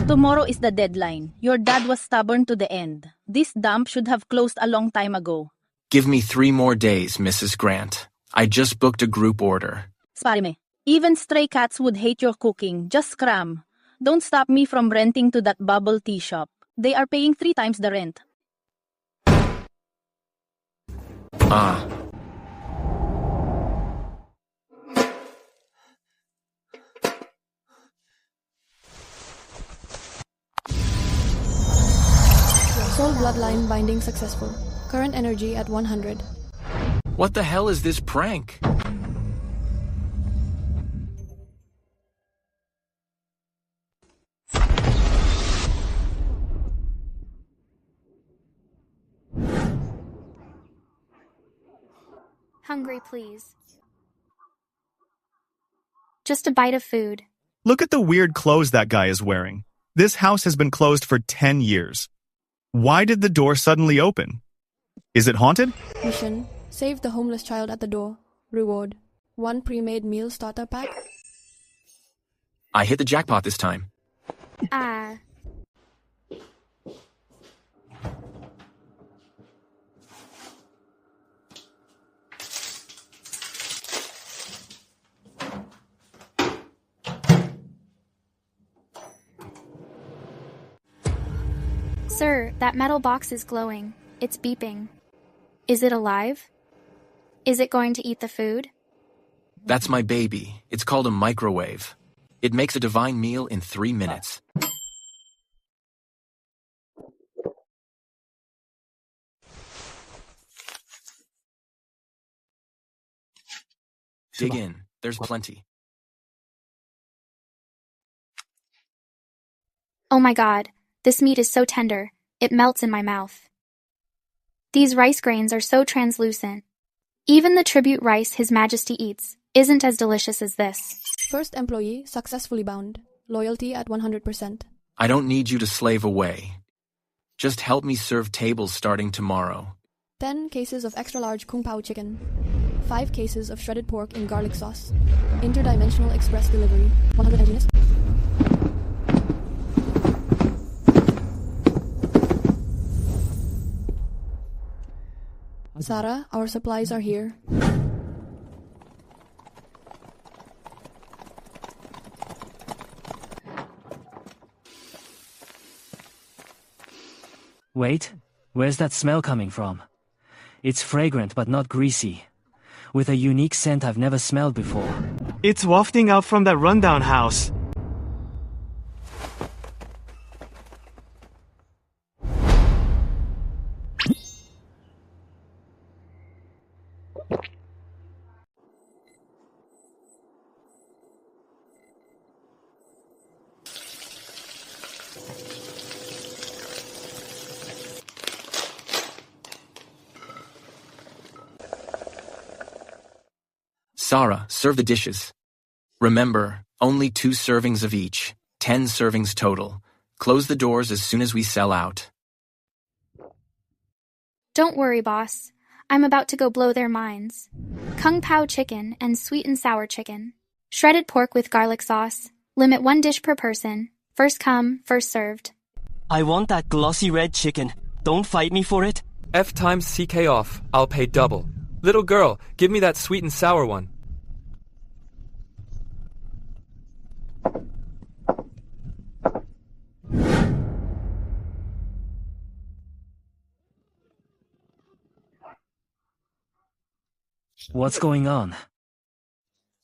Tomorrow is the deadline. Your dad was stubborn to the end. This dump should have closed a long time ago. Give me 3 more days, Mrs. Grant. I just booked a group order. Spare me. Even stray cats would hate your cooking. Just cram. Don't stop me from renting to that bubble tea shop. They are paying 3 times the rent. Ah. Soul bloodline binding successful. Current energy at 100. What the hell is this prank? Hungry, please. Just a bite of food. Look at the weird clothes that guy is wearing. This house has been closed for 10 years. Why did the door suddenly open? Is it haunted? Mission. Save the homeless child at the door. Reward. 1 pre-made meal starter pack. I hit the jackpot this time. Ah. Sir, that metal box is glowing. It's beeping. Is it alive? Is it going to eat the food? That's my baby. It's called a microwave. It makes a divine meal in 3 minutes. Dig in. There's plenty. Oh my god, this meat is so tender. It melts in my mouth. These rice grains are so translucent. Even the tribute rice His Majesty eats isn't as delicious as this. First employee successfully bound. Loyalty at 100%. I don't need you to slave away. Just help me serve tables starting tomorrow. 10 cases of extra large kung pao chicken. 5 cases of shredded pork in garlic sauce. Interdimensional express delivery. 100 engineers. Sarah, our supplies are here. Wait, where's that smell coming from? It's fragrant but not greasy, with a unique scent I've never smelled before. It's wafting out from that rundown house. Sarah, serve the dishes. Remember, only 2 servings of each. 10 servings total. Close the doors as soon as we sell out. Don't worry, boss. I'm about to go blow their minds. Kung Pao chicken and sweet and sour chicken. Shredded pork with garlic sauce. Limit 1 dish per person. First come, first served. I want that glossy red chicken. Don't fight me for it. F times CK off. I'll pay double. Little girl, give me that sweet and sour one. What's going on?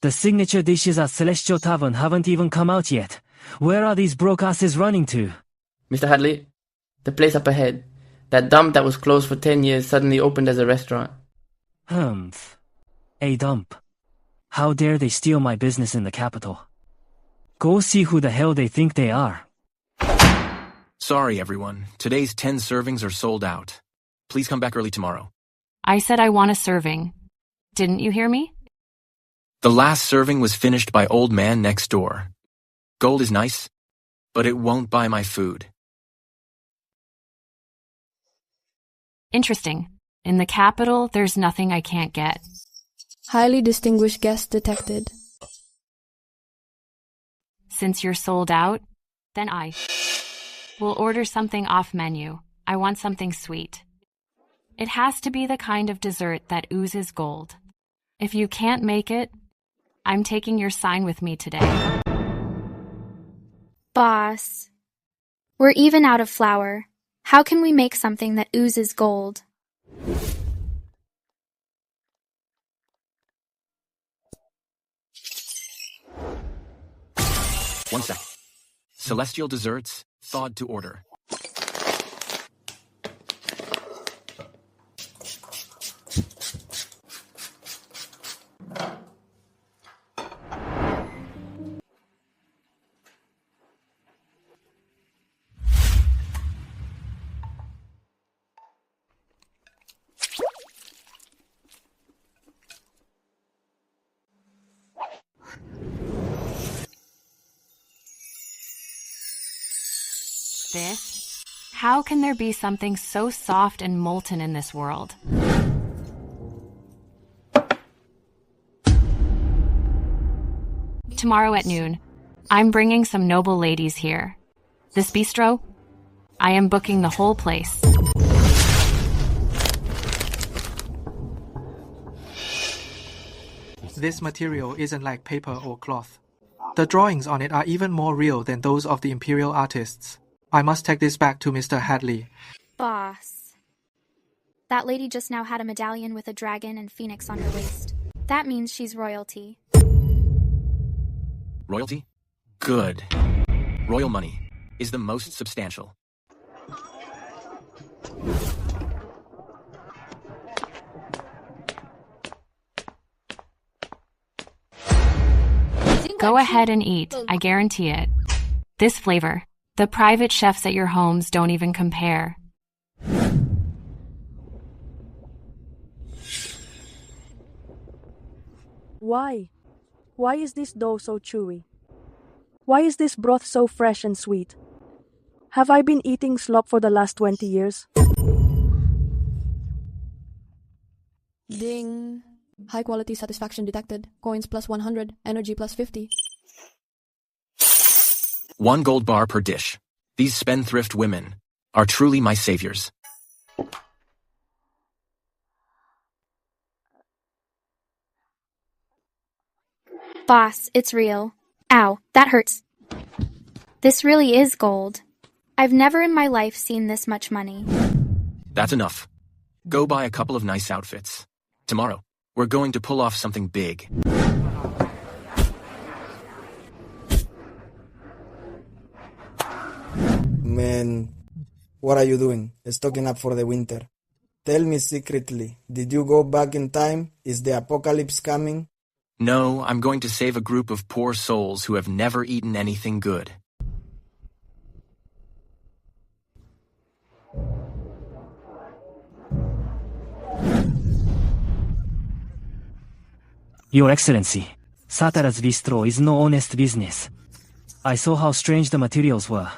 The signature dishes at Celestial Tavern haven't even come out yet. Where are these broke asses running to? Mr. Hadley, the place up ahead. That dump that was closed for 10 years suddenly opened as a restaurant. Humph. A dump. How dare they steal my business in the capital? Go see who the hell they think they are. Sorry, everyone. Today's 10 servings are sold out. Please come back early tomorrow. I said I want a serving. Didn't you hear me? The last serving was finished by old man next door. Gold is nice, but it won't buy my food. Interesting. In the capital, there's nothing I can't get. Highly distinguished guest detected. Since you're sold out, Then I will order something off menu. I want something sweet. It has to be the kind of dessert that oozes gold. If you can't make it, I'm taking your sign with me today. Boss, we're even out of flour. How can we make something that oozes gold? One sec. Celestial desserts, thawed to order. This? How can there be something so soft and molten in this world? Tomorrow at noon, I'm bringing some noble ladies here. This bistro? I am booking the whole place. This material isn't like paper or cloth. The drawings on it are even more real than those of the imperial artists. I must take this back to Mr. Hadley. Boss. That lady just now had a medallion with a dragon and phoenix on her waist. That means she's royalty. Royalty? Good. Royal money is the most substantial. Go ahead and eat, I guarantee it. This flavor, the private chefs at your homes don't even compare. Why? Why is this dough so chewy? Why is this broth so fresh and sweet? Have I been eating slop for the last 20 years? Ding. High quality satisfaction detected. Coins plus 100, energy plus 50. 1 gold bar per dish. These spendthrift women are truly my saviors. Boss, it's real. Ow, that hurts. This really is gold. I've never in my life seen this much money. That's enough. Go buy a couple of nice outfits. Tomorrow, we're going to pull off something big. Man, what are you doing? Stocking up for the winter. Tell me secretly, did you go back in time? Is the apocalypse coming? No, I'm going to save a group of poor souls who have never eaten anything good. Your Excellency, Satara's bistro is no honest business. I saw how strange the materials were.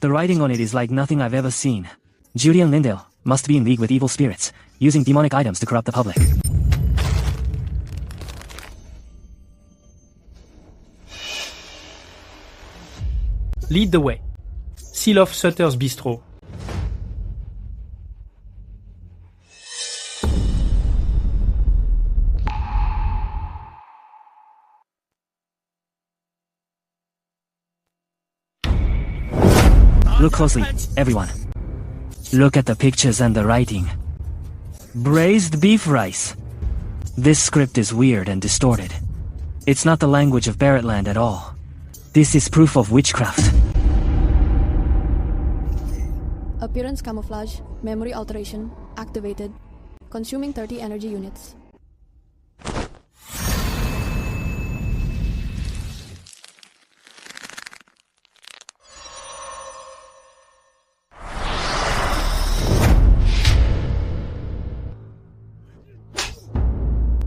The writing on it is like nothing I've ever seen. Julian Lindale must be in league with evil spirits, using demonic items to corrupt the public. Lead the way. Seal off Sutter's Bistro. Look closely, everyone. Look at the pictures and the writing. Braised beef rice. This script is weird and distorted. It's not the language of Barrettland at all. This is proof of witchcraft. Appearance camouflage, memory alteration, activated. Consuming 30 energy units.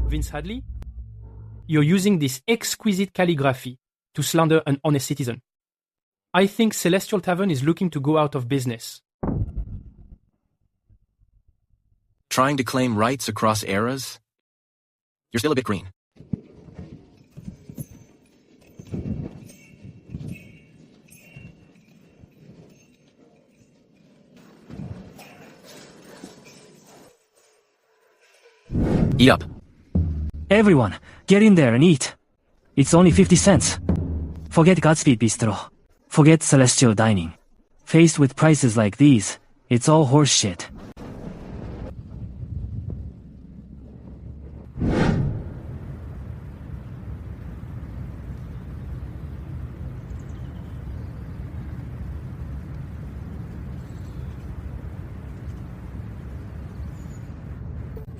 Vince Hadley, you're using this exquisite calligraphy to slander an honest citizen. I think Celestial Tavern is looking to go out of business. Trying to claim rights across eras? You're still a bit green. Eat up. Everyone, get in there and eat. It's only 50 cents. Forget Godspeed Bistro. Forget Celestial Dining. Faced with prices like these, it's all horse shit.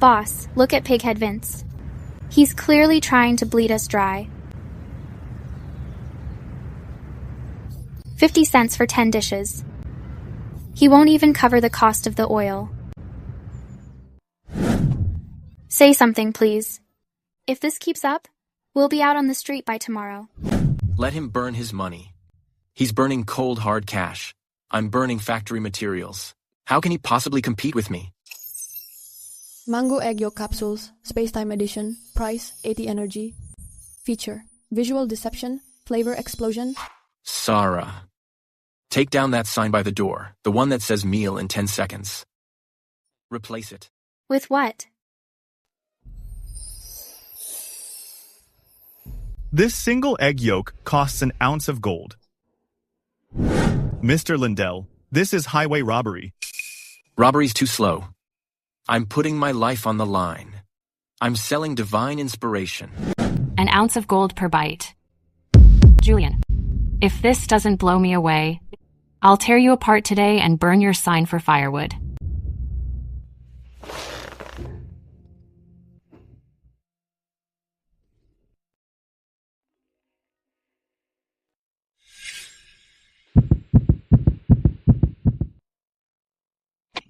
Boss, look at Pighead Vince. He's clearly trying to bleed us dry. 50 cents for 10 dishes. He won't even cover the cost of the oil. Say something, please. If this keeps up, we'll be out on the street by tomorrow. Let him burn his money. He's burning cold, hard cash. I'm burning factory materials. How can he possibly compete with me? Mango egg yolk capsules, Spacetime edition, price 80 energy. Feature, visual deception, flavor explosion. Sarah. Take down that sign by the door, the one that says meal in 10 seconds. Replace it. With what? This single egg yolk costs an ounce of gold. Mr. Lindell, this is highway robbery. Robbery's too slow. I'm putting my life on the line. I'm selling divine inspiration. An ounce of gold per bite. Julian, if this doesn't blow me away, I'll tear you apart today and burn your sign for firewood.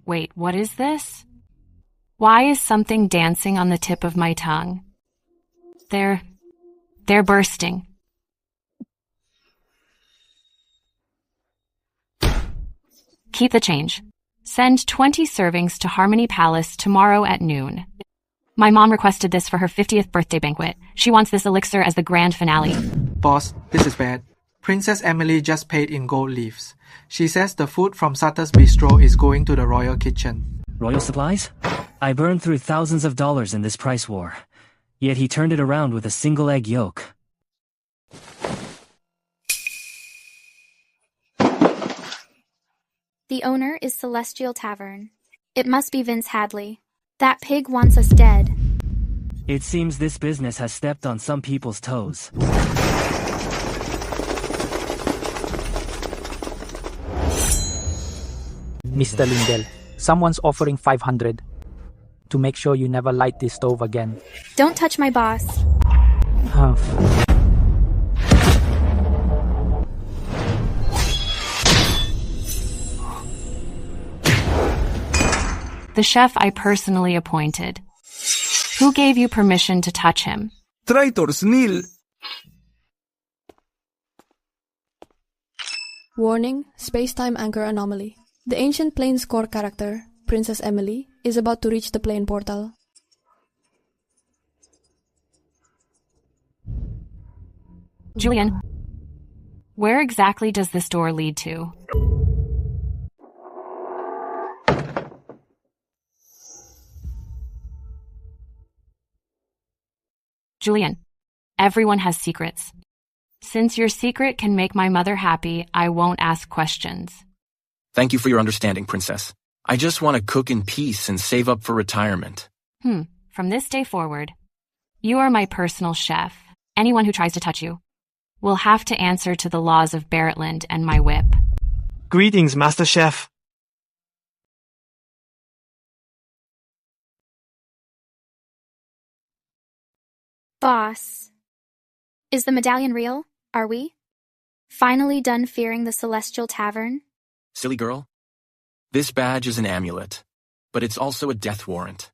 Wait, what is this? Why is something dancing on the tip of my tongue? They're bursting. Keep the change. Send 20 servings to Harmony Palace tomorrow at noon. My mom requested this for her 50th birthday banquet. She wants this elixir as the grand finale. Boss, this is bad. Princess Emily just paid in gold leaves. She says the food from Sutter's Bistro is going to the royal kitchen. Royal supplies? I burned through thousands of dollars in this price war. Yet he turned it around with a single egg yolk. The owner is Celestial Tavern. It must be Vince Hadley. That pig wants us dead. It seems this business has stepped on some people's toes. Mr. Lindell, someone's offering 500 to make sure you never light this stove again. Don't touch my boss. The chef I personally appointed. Who gave you permission to touch him? Traitors nil. Warning, space-time anchor anomaly. The ancient plane's core character, Princess Emily, is about to reach the plane portal. Julian, where exactly does this door lead to? Julian, everyone has secrets. Since your secret can make my mother happy, I won't ask questions. Thank you for your understanding, Princess. I just want to cook in peace and save up for retirement. From this day forward, you are my personal chef. Anyone who tries to touch you will have to answer to the laws of Barrettland and my whip. Greetings, Master Chef. Boss. Is the medallion real? Are we? Finally done fearing the Celestial Tavern? Silly girl. This badge is an amulet, but it's also a death warrant.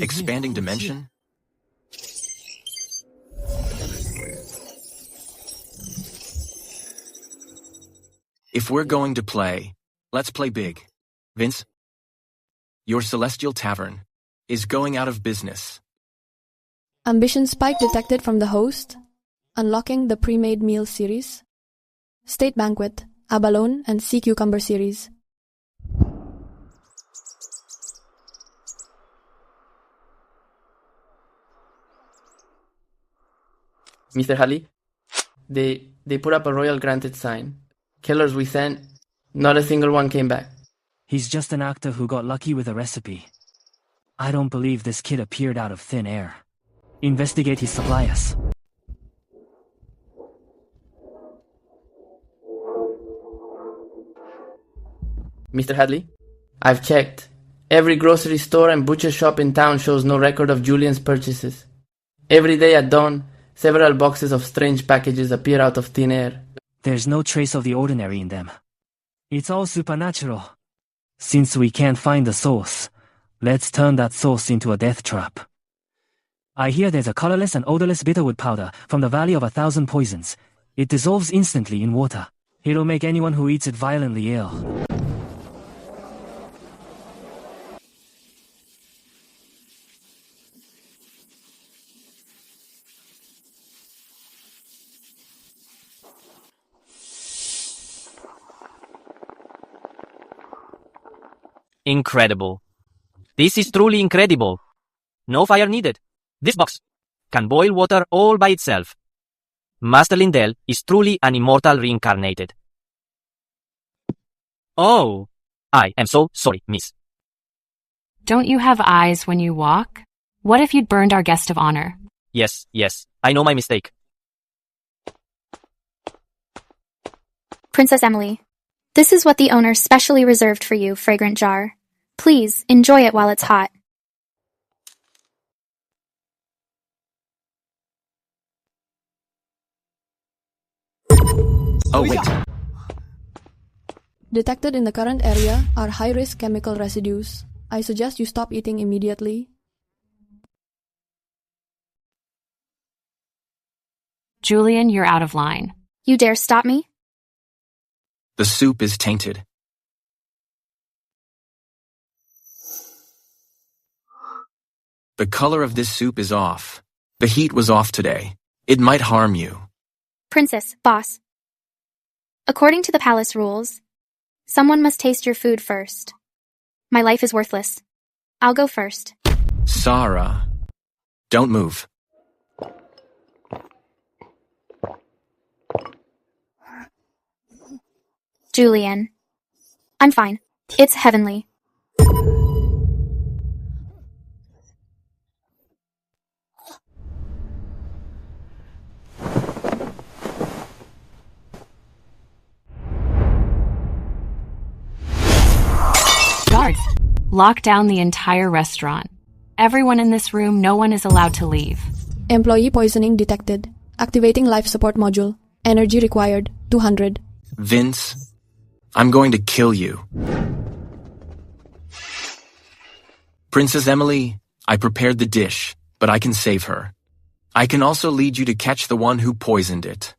Expanding dimension? If we're going to play, let's play big. Vince, your Celestial Tavern is going out of business. Ambition spike detected from the host. Unlocking the pre-made meal series. State banquet, abalone, and sea cucumber series. Mr. Hadley, they put up a royal granted sign. Killers we sent, not a single one came back. He's just an actor who got lucky with a recipe. I don't believe this kid appeared out of thin air. Investigate his suppliers. Mr. Hadley, I've checked. Every grocery store and butcher shop in town shows no record of Julian's purchases. Every day at dawn, several boxes of strange packages appear out of thin air. There's no trace of the ordinary in them. It's all supernatural. Since we can't find the source, let's turn that source into a death trap. I hear there's a colorless and odorless bitterwood powder from the Valley of 1,000 Poisons. It dissolves instantly in water. It'll make anyone who eats it violently ill. Incredible. This is truly incredible. No fire needed. This box can boil water all by itself. Master Lindell is truly an immortal reincarnated. Oh, I am so sorry, miss. Don't you have eyes when you walk? What if you'd burned our guest of honor? Yes, I know my mistake. Princess Emily, this is what the owner specially reserved for you, fragrant jar. Please, enjoy it while it's hot. Oh, wait. Detected in the current area are high-risk chemical residues. I suggest you stop eating immediately. Julian, you're out of line. You dare stop me? The soup is tainted. The color of this soup is off. The heat was off today. It might harm you. Princess, boss. According to the palace rules, someone must taste your food first. My life is worthless. I'll go first. Sarah, don't move. Julian. I'm fine. It's heavenly. Guards! Lock down the entire restaurant. Everyone in this room, no one is allowed to leave. Employee poisoning detected. Activating life support module. Energy required, 200. Vince, I'm going to kill you. Princess Emily, I prepared the dish, but I can save her. I can also lead you to catch the one who poisoned it.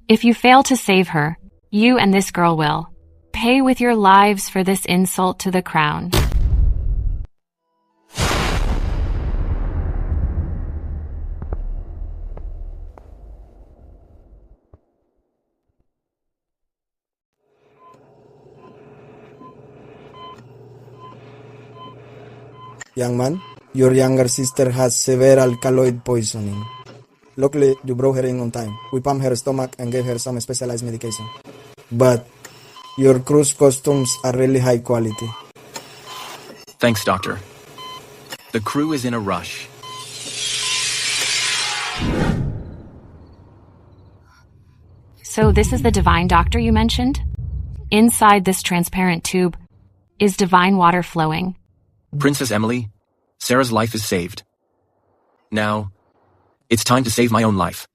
If you fail to save her, you and this girl will pay with your lives for this insult to the crown. Young man, your younger sister has severe alkaloid poisoning. Luckily, you brought her in on time. We pumped her stomach and gave her some specialized medication. But your cruise costumes are really high quality. Thanks, Doctor. The crew is in a rush. So this is the divine doctor you mentioned? Inside this transparent tube is divine water flowing. Princess Emily, Sarah's life is saved. Now, it's time to save my own life.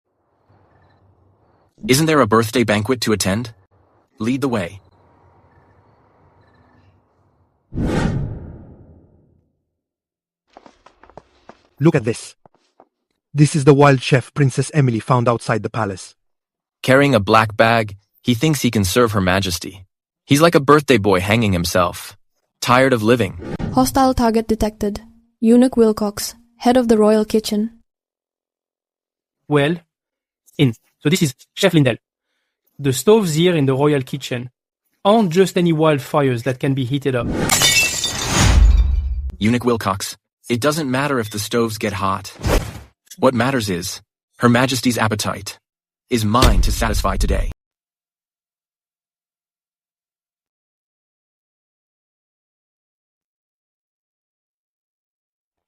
Isn't there a birthday banquet to attend? Lead the way. Look at this. This is the wild chef Princess Emily found outside the palace. Carrying a black bag, he thinks he can serve Her Majesty. He's like a birthday boy hanging himself. Tired of living. Hostile target detected. Eunuch Wilcox, head of the royal kitchen. Well, so this is Chef Lindell. The stoves here in the royal kitchen aren't just any wildfires that can be heated up. Eunuch Wilcox, it doesn't matter if the stoves get hot. What matters is, Her Majesty's appetite is mine to satisfy today.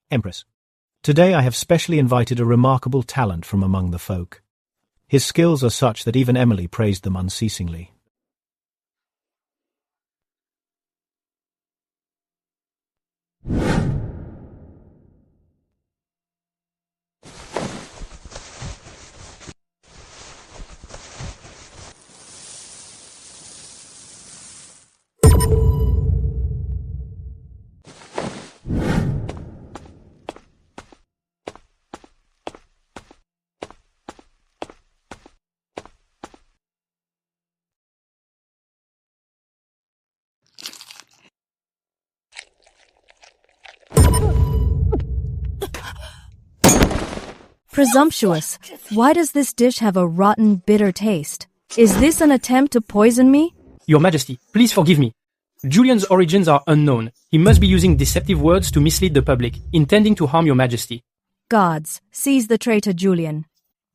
Empress, today I have specially invited a remarkable talent from among the folk. His skills are such that even Emily praised them unceasingly. Presumptuous. Why does this dish have a rotten, bitter taste? Is this an attempt to poison me? Your Majesty, please forgive me. Julian's origins are unknown. He must be using deceptive words to mislead the public, intending to harm Your Majesty. Gods, seize the traitor Julian,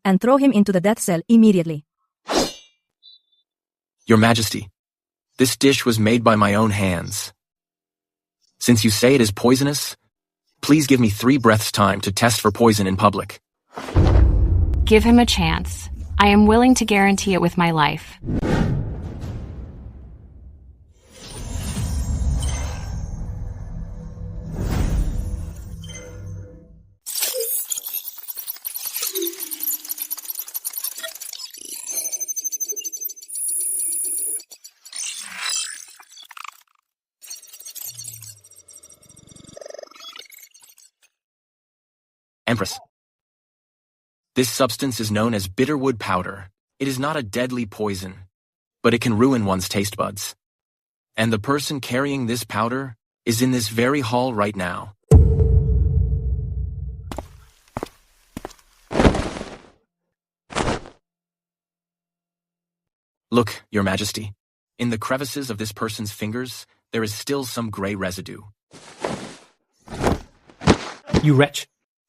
and throw him into the death cell immediately. Your Majesty, this dish was made by my own hands. Since you say it is poisonous, please give me 3 breaths' time to test for poison in public. Give him a chance. I am willing to guarantee it with my life. Empress, this substance is known as bitterwood powder. It is not a deadly poison, but it can ruin one's taste buds. And the person carrying this powder is in this very hall right now. Look, Your Majesty, in the crevices of this person's fingers, there is still some gray residue. You wretch!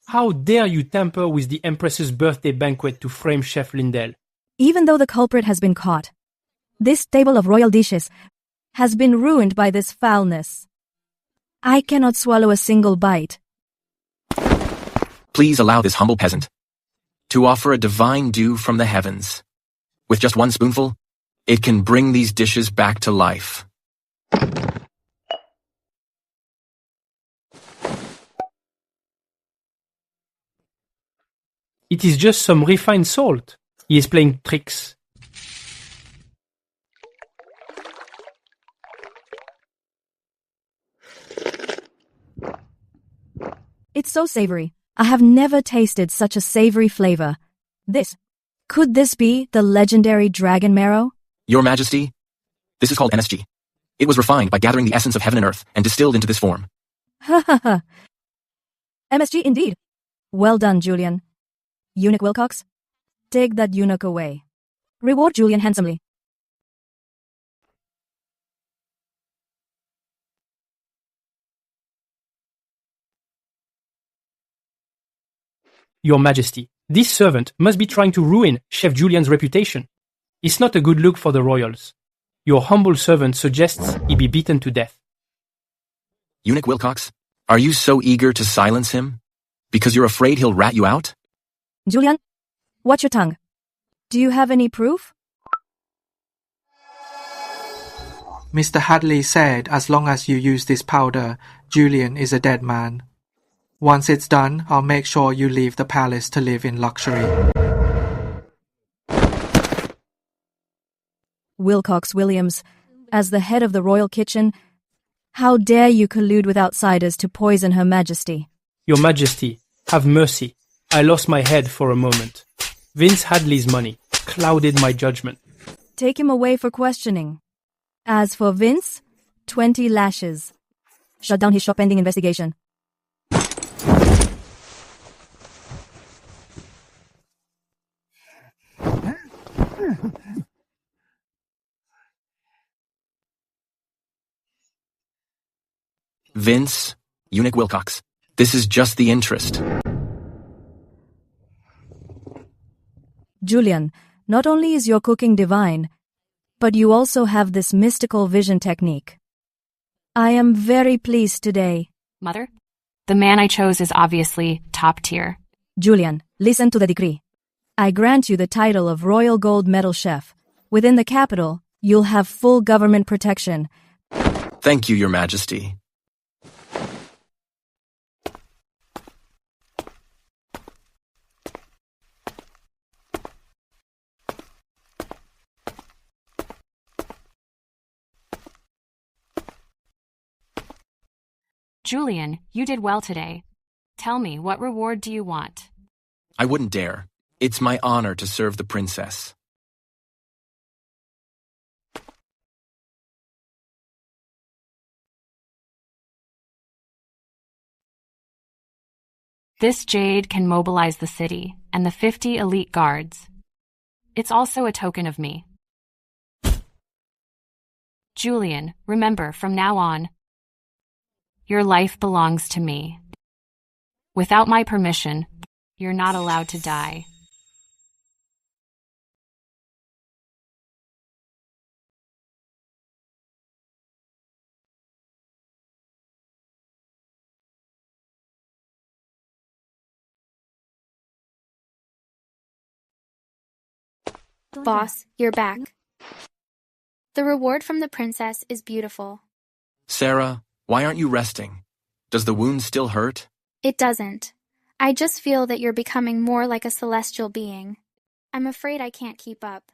How dare you tamper with the Empress's birthday banquet to frame Chef Lindell? Even though the culprit has been caught, this table of royal dishes has been ruined by this foulness. I cannot swallow a single bite. Please allow this humble peasant to offer a divine dew from the heavens. With just 1 spoonful, it can bring these dishes back to life. It is just some refined salt. He is playing tricks. It's so savory. I have never tasted such a savory flavor. Could this be the legendary dragon marrow? Your Majesty, this is called MSG. It was refined by gathering the essence of heaven and earth and distilled into this form. Ha ha ha. MSG indeed. Well done, Julian. Eunuch Wilcox, take that eunuch away. Reward Julian handsomely. Your Majesty, this servant must be trying to ruin Chef Julian's reputation. It's not a good look for the royals. Your humble servant suggests he be beaten to death. Eunuch Wilcox, are you so eager to silence him? Because you're afraid he'll rat you out? Julian, watch your tongue. Do you have any proof? Mr. Hadley said as long as you use this powder, Julian is a dead man. Once it's done, I'll make sure you leave the palace to live in luxury. Wilcox Williams, as the head of the royal kitchen, how dare you collude with outsiders to poison Her Majesty? Your Majesty, have mercy. I lost my head for a moment. Vince Hadley's money clouded my judgment. Take him away for questioning. As for Vince, 20 lashes. Shut down his shop pending investigation. Vince, Eunuch Wilcox, this is just the interest. Julian, not only is your cooking divine, but you also have this mystical vision technique. I am very pleased today. Mother? The man I chose is obviously top tier. Julian, listen to the decree. I grant you the title of Royal Gold Medal Chef. Within the capital, you'll have full government protection. Thank you, Your Majesty. Julian, you did well today. Tell me, what reward do you want? I wouldn't dare. It's my honor to serve the princess. This jade can mobilize the city and the 50 elite guards. It's also a token of me. Julian, remember, from now on, your life belongs to me. Without my permission, you're not allowed to die. Boss, you're back. The reward from the princess is beautiful. Sarah, why aren't you resting? Does the wound still hurt? It doesn't. I just feel that you're becoming more like a celestial being. I'm afraid I can't keep up.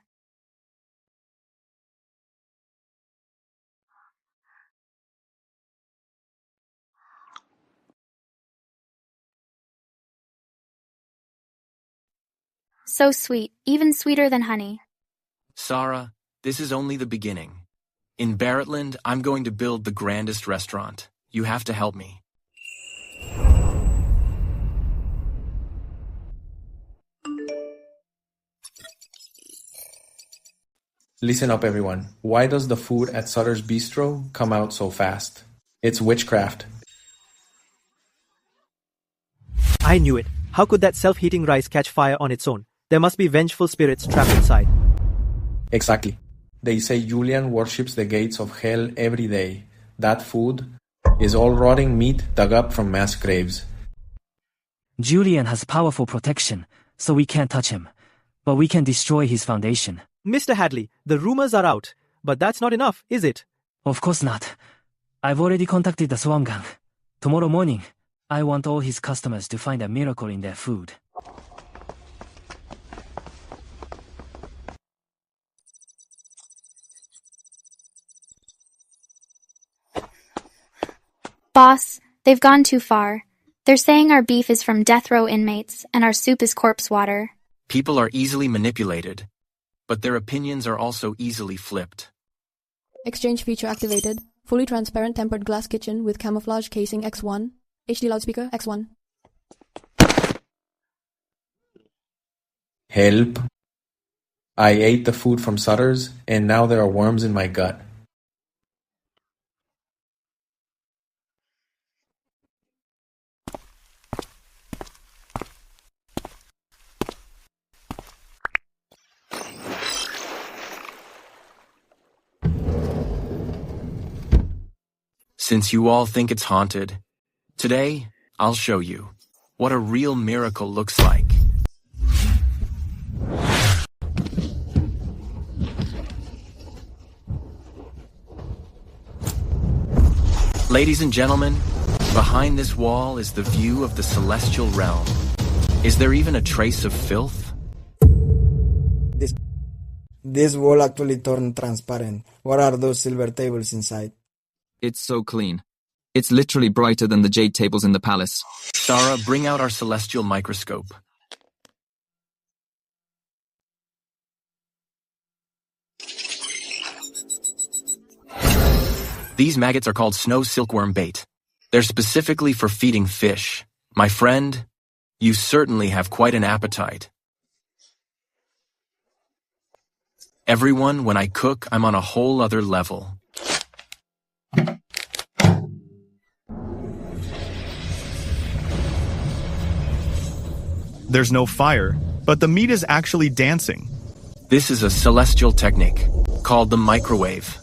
So sweet, even sweeter than honey. Sarah, this is only the beginning. In Barrettland, I'm going to build the grandest restaurant. You have to help me. Listen up, everyone. Why does the food at Sutter's Bistro come out so fast? It's witchcraft. I knew it. How could that self-heating rice catch fire on its own? There must be vengeful spirits trapped inside. Exactly. They say Julian worships the gates of hell every day. That food is all rotting meat dug up from mass graves. Julian has powerful protection, so we can't touch him. But we can destroy his foundation. Mr. Hadley, the rumors are out. But that's not enough, is it? Of course not. I've already contacted the Swarm Gang. Tomorrow morning, I want all his customers to find a miracle in their food. Boss, they've gone too far. They're saying our beef is from death row inmates and our soup is corpse water. People are easily manipulated, but their opinions are also easily flipped. Exchange feature activated. Fully transparent tempered glass kitchen with camouflage casing X1. HD loudspeaker X1. Help. I ate the food from Sutter's, and now there are worms in my gut. Since you all think it's haunted, today I'll show you what a real miracle looks like. Ladies and gentlemen, behind this wall is the view of the celestial realm. Is there even a trace of filth? This wall actually turned transparent. What are those silver tables inside? It's so clean. It's literally brighter than the jade tables in the palace. Sarah, bring out our celestial microscope. These maggots are called snow silkworm bait. They're specifically for feeding fish. My friend, you certainly have quite an appetite. Everyone, when I cook, I'm on a whole other level. There's no fire, but the meat is actually dancing. This is a celestial technique called the microwave.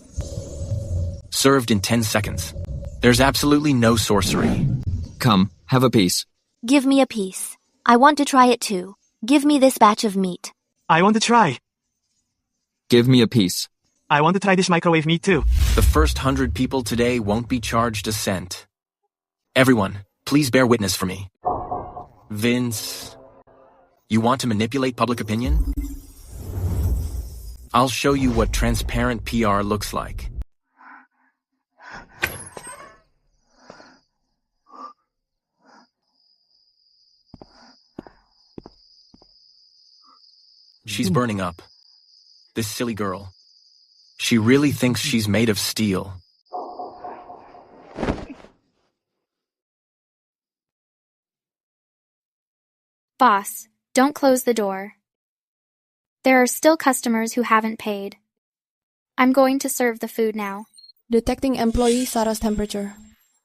Served in 10 seconds. There's absolutely no sorcery. Come, have a piece. Give me a piece. I want to try it too. Give me this batch of meat. I want to try. Give me a piece. I want to try this microwave meat too. The first 100 people today won't be charged a cent. Everyone, please bear witness for me. Vince, you want to manipulate public opinion? I'll show you what transparent PR looks like. She's burning up. This silly girl. She really thinks she's made of steel. Boss, don't close the door. There are still customers who haven't paid. I'm going to serve the food now. Detecting employee Sarah's temperature.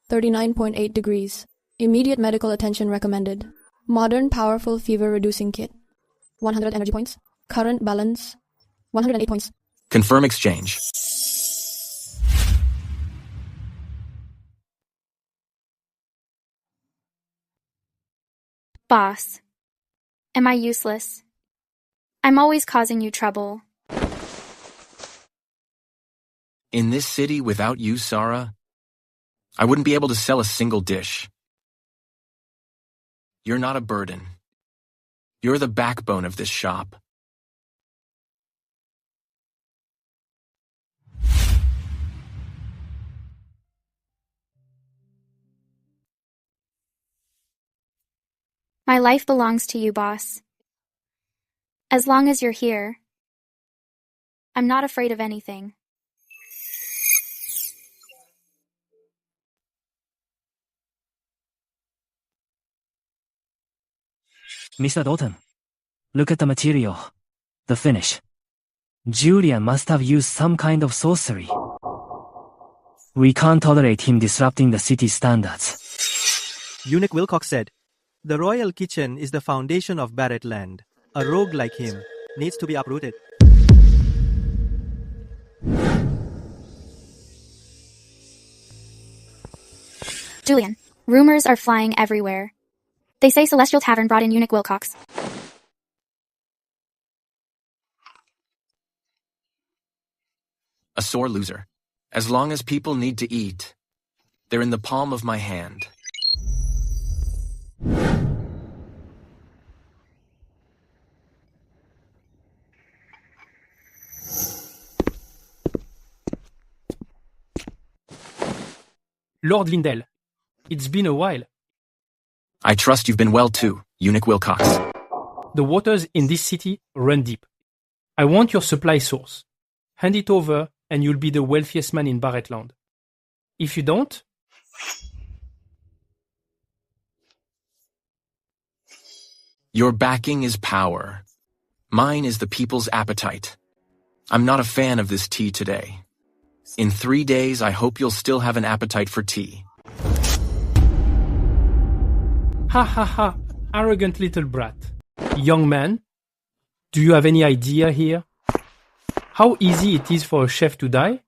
39.8 degrees. Immediate medical attention recommended. Modern powerful fever-reducing kit. 100 energy points. Current balance. 108 points. Confirm exchange. Boss, am I useless? I'm always causing you trouble. In this city without you, Sarah, I wouldn't be able to sell a single dish. You're not a burden. You're the backbone of this shop. My life belongs to you, boss. As long as you're here, I'm not afraid of anything. Mr. Dalton, look at the material. The finish. Julian must have used some kind of sorcery. We can't tolerate him disrupting the city's standards. Eunuch Wilcox said, "The royal kitchen is the foundation of Barrett land. A rogue like him needs to be uprooted." Julian, rumors are flying everywhere. They say Celestial Tavern brought in Eunuch Wilcox. A sore loser. As long as people need to eat, they're in the palm of my hand. Lord Lindell, it's been a while. I trust you've been well too, Eunuch Wilcox. The waters in this city run deep. I want your supply source. Hand it over and you'll be the wealthiest man in Barrettland. If you don't... Your backing is power. Mine is the people's appetite. I'm not a fan of this tea today. In 3 days, I hope you'll still have an appetite for tea. Ha ha ha, arrogant little brat. Young man, do you have any idea here? How easy it is for a chef to die?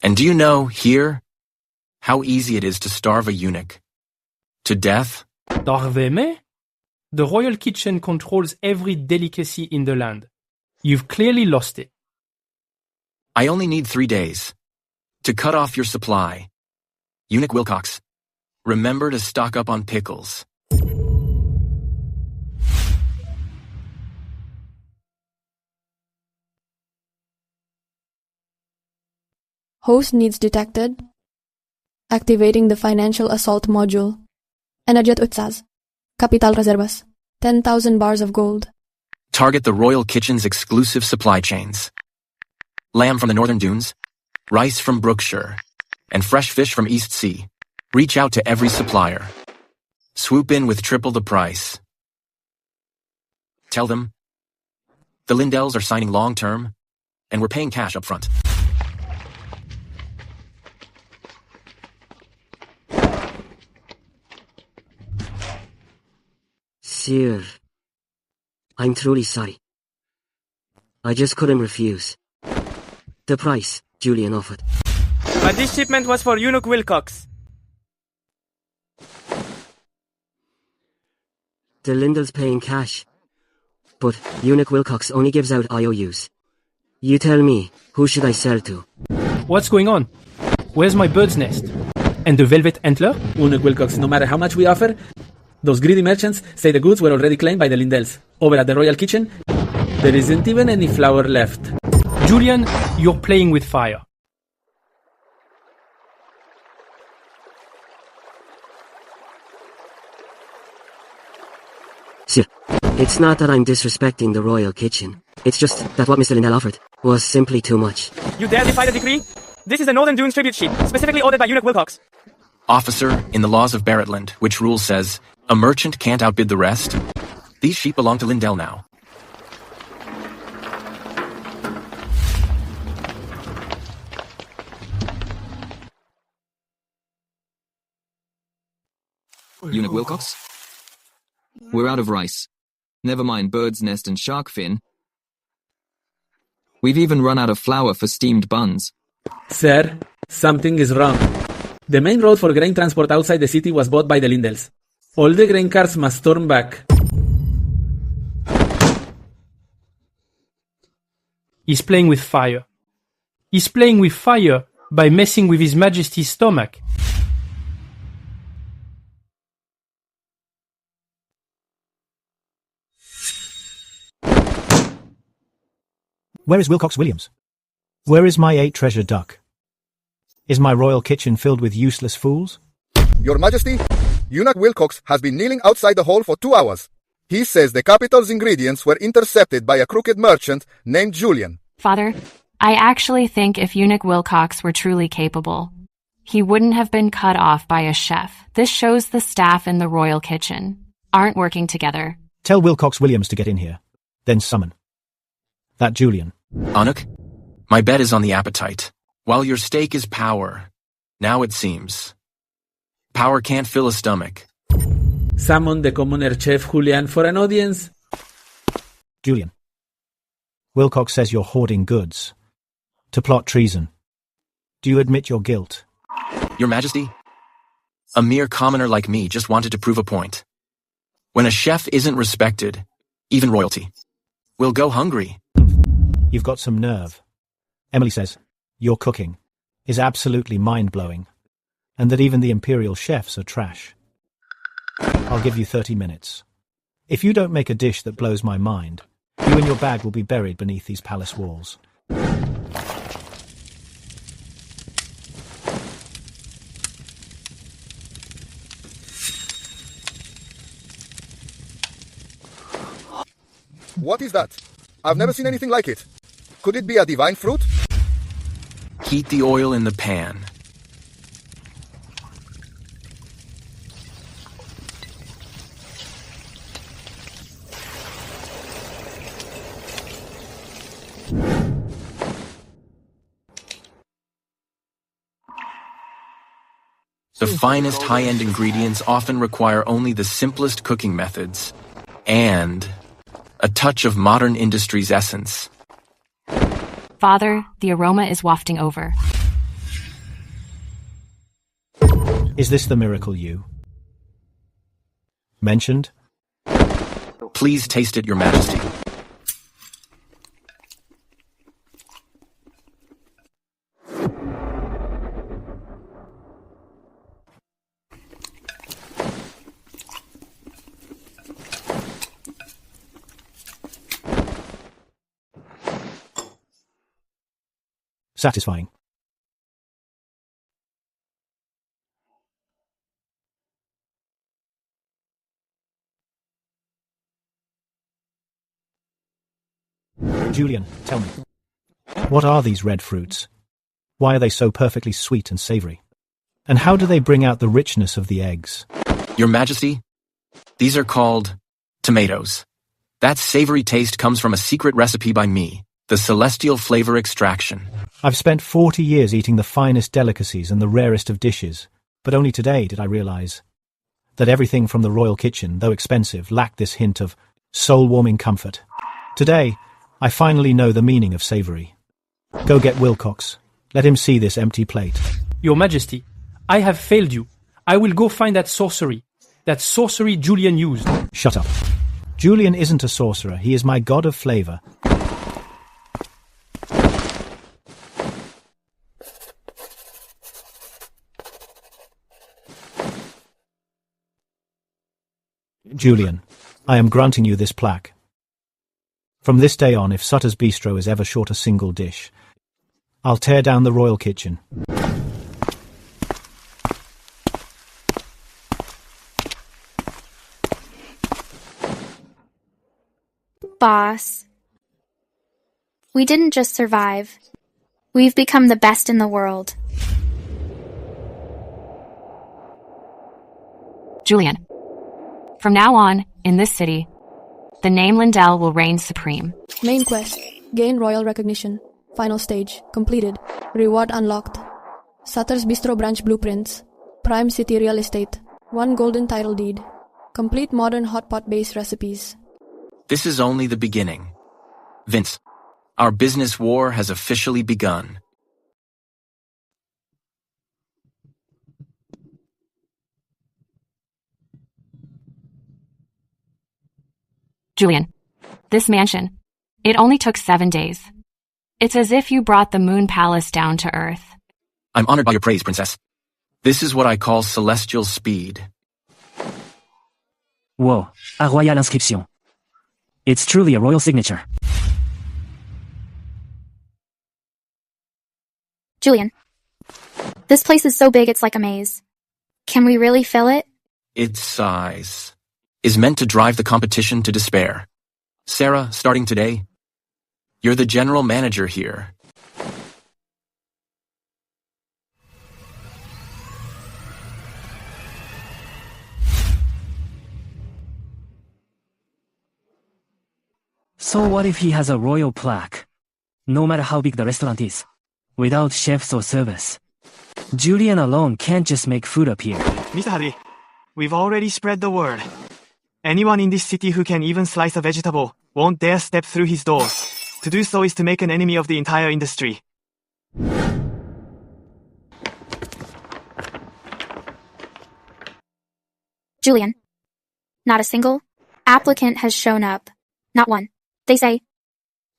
And do you know, here, how easy it is to starve a eunuch? To death? Darve me? The royal kitchen controls every delicacy in the land. You've clearly lost it. I only need 3 days. To cut off your supply. Eunuch Wilcox, remember to stock up on pickles. Host needs detected. Activating the financial assault module. Energet utsaz. Capital reservas. 10,000 bars of gold. Target the royal kitchen's exclusive supply chains. Lamb from the northern dunes, rice from Brookshire, and fresh fish from East Sea. Reach out to every supplier. Swoop in with triple the price. Tell them, the Lindells are signing long-term, and we're paying cash up front. Monsieur, I'm truly sorry. I just couldn't refuse. The price Julian offered. But this shipment was for Eunuch Wilcox. The Lindell's paying cash. But Eunuch Wilcox only gives out IOUs. You tell me, who should I sell to? What's going on? Where's my bird's nest? And the velvet antler? Eunuch Wilcox, no matter how much we offer, those greedy merchants say the goods were already claimed by the Lindells. Over at the royal kitchen, there isn't even any flour left. Julian, you're playing with fire. Sir, it's not that I'm disrespecting the royal kitchen. It's just that what Mr. Lindell offered was simply too much. You dare defy the decree? This is the Northern Dunes tribute sheet, specifically ordered by Eunuch Wilcox. Officer, in the laws of Barrettland, which rule says, a merchant can't outbid the rest. These sheep belong to Lindell now. Eunuch Wilcox? We're out of rice. Never mind bird's nest and shark fin. We've even run out of flour for steamed buns. Sir, something is wrong. The main road for grain transport outside the city was bought by the Lindells. All the grain cars must storm back. He's playing with fire. He's playing with fire by messing with His Majesty's stomach. Where is Wilcox Williams? Where is my 8-treasure duck? Is my royal kitchen filled with useless fools? Your Majesty, Eunuch Wilcox has been kneeling outside the hall for 2 hours. He says the capital's ingredients were intercepted by a crooked merchant named Julian. Father, I actually think if Eunuch Wilcox were truly capable, he wouldn't have been cut off by a chef. This shows the staff in the royal kitchen aren't working together. Tell Wilcox Williams to get in here. Then summon that Julian. Eunuch, my bet is on the appetite. While your stake is power, now it seems. Power can't fill a stomach. Summon the commoner chef Julian for an audience. Julian. Wilcox says you're hoarding goods to plot treason. Do you admit your guilt? Your Majesty, a mere commoner like me just wanted to prove a point. When a chef isn't respected, even royalty will go hungry. You've got some nerve. Emily says your cooking is absolutely mind-blowing, and that even the imperial chefs are trash. I'll give you 30 minutes. If you don't make a dish that blows my mind, you and your bag will be buried beneath these palace walls. What is that? I've never seen anything like it. Could it be a divine fruit? Heat the oil in the pan. The finest high-end ingredients often require only the simplest cooking methods and a touch of modern industry's essence. Father, the aroma is wafting over. Is this the miracle you mentioned? Please taste it, Your Majesty. Satisfying. Julian, tell me, what are these red fruits? Why are they so perfectly sweet and savory? And how do they bring out the richness of the eggs? Your Majesty, these are called tomatoes. That savory taste comes from a secret recipe by me, the celestial flavor extraction. I've spent 40 years eating the finest delicacies and the rarest of dishes, but only today did I realize that everything from the royal kitchen, though expensive, lacked this hint of soul-warming comfort. Today, I finally know the meaning of savory. Go get Wilcox. Let him see this empty plate. Your Majesty, I have failed you. I will go find that sorcery Julian used. Shut up. Julian isn't a sorcerer. He is my god of flavor. Julian, I am granting you this plaque. From this day on, if Sutter's Bistro is ever short a single dish, I'll tear down the royal kitchen. Boss, we didn't just survive. We've become the best in the world. Julian. From now on, in this city, the name Lindell will reign supreme. Main quest. Gain royal recognition. Final stage. Completed. Reward unlocked. Sutter's Bistro branch blueprints. Prime City real estate. 1 golden title deed. Complete modern hotpot-based recipes. This is only the beginning. Vince, our business war has officially begun. Julian, this mansion, it only took 7 days. It's as if you brought the Moon Palace down to Earth. I'm honored by your praise, Princess. This is what I call celestial speed. Whoa, a royal inscription. It's truly a royal signature. Julian, this place is so big it's like a maze. Can we really fill it? Its size is meant to drive the competition to despair. Sarah, starting today, you're the general manager here. So what if he has a royal plaque? No matter how big the restaurant is, without chefs or service. Julian alone can't just make food appear. Mr. Hadley, we've already spread the word. Anyone in this city who can even slice a vegetable won't dare step through his doors. To do so is to make an enemy of the entire industry. Julian, not a single applicant has shown up. Not one. They say,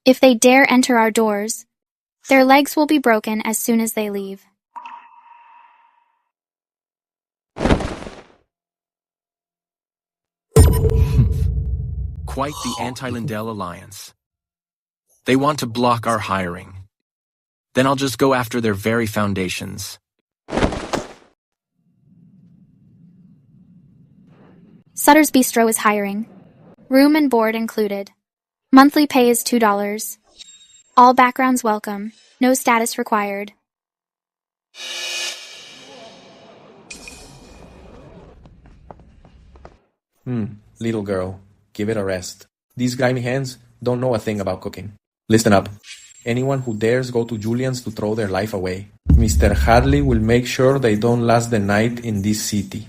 if they dare enter our doors, their legs will be broken as soon as they leave. Quite the anti-Lindell alliance. They want to block our hiring. Then I'll just go after their very foundations. Sutter's Bistro is hiring. Room and board included. Monthly pay is $2. All backgrounds welcome. No status required. Little girl, give it a rest. These grimy hands don't know a thing about cooking. Listen up. Anyone who dares go to Julian's to throw their life away, Mr. Hadley will make sure they don't last the night in this city.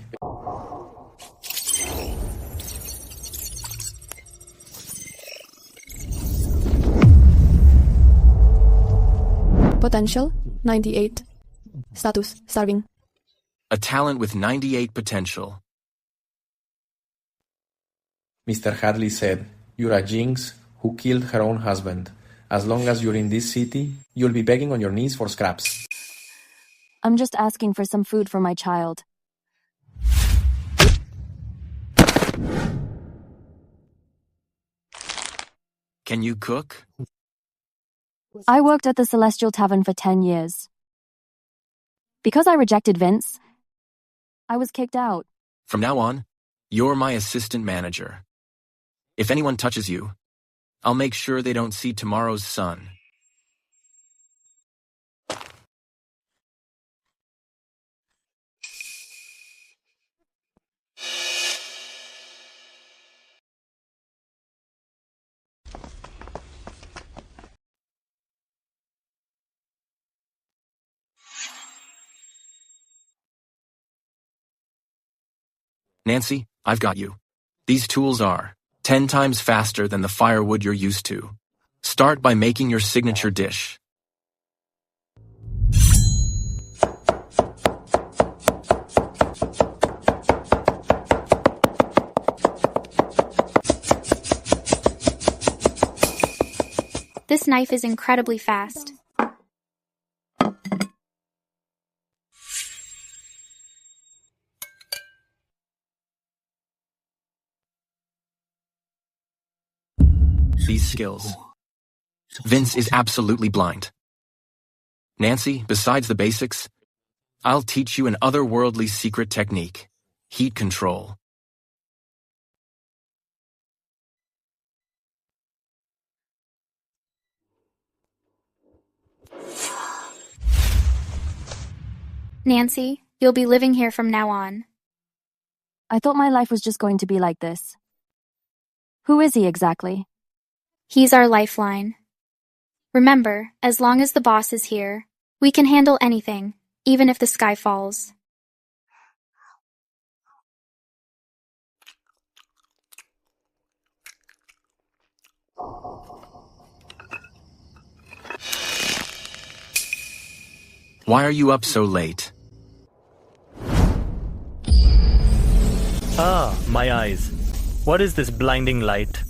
Potential 98. Status starving. A talent with 98 potential. Mr. Hadley said, "You're a jinx who killed her own husband. As long as you're in this city, you'll be begging on your knees for scraps." I'm just asking for some food for my child. Can you cook? I worked at the Celestial Tavern for 10 years. Because I rejected Vince, I was kicked out. From now on, you're my assistant manager. If anyone touches you, I'll make sure they don't see tomorrow's sun. Nancy, I've got you. These tools are 10 times faster than the firewood you're used to. Start by making your signature dish. This knife is incredibly fast. These skills. Vince is absolutely blind. Nancy, besides the basics, I'll teach you an otherworldly secret technique. Heat control. Nancy, you'll be living here from now on. I thought my life was just going to be like this. Who is he exactly? He's our lifeline. Remember, as long as the boss is here, we can handle anything, even if the sky falls. Why are you up so late? Ah, my eyes. What is this blinding light?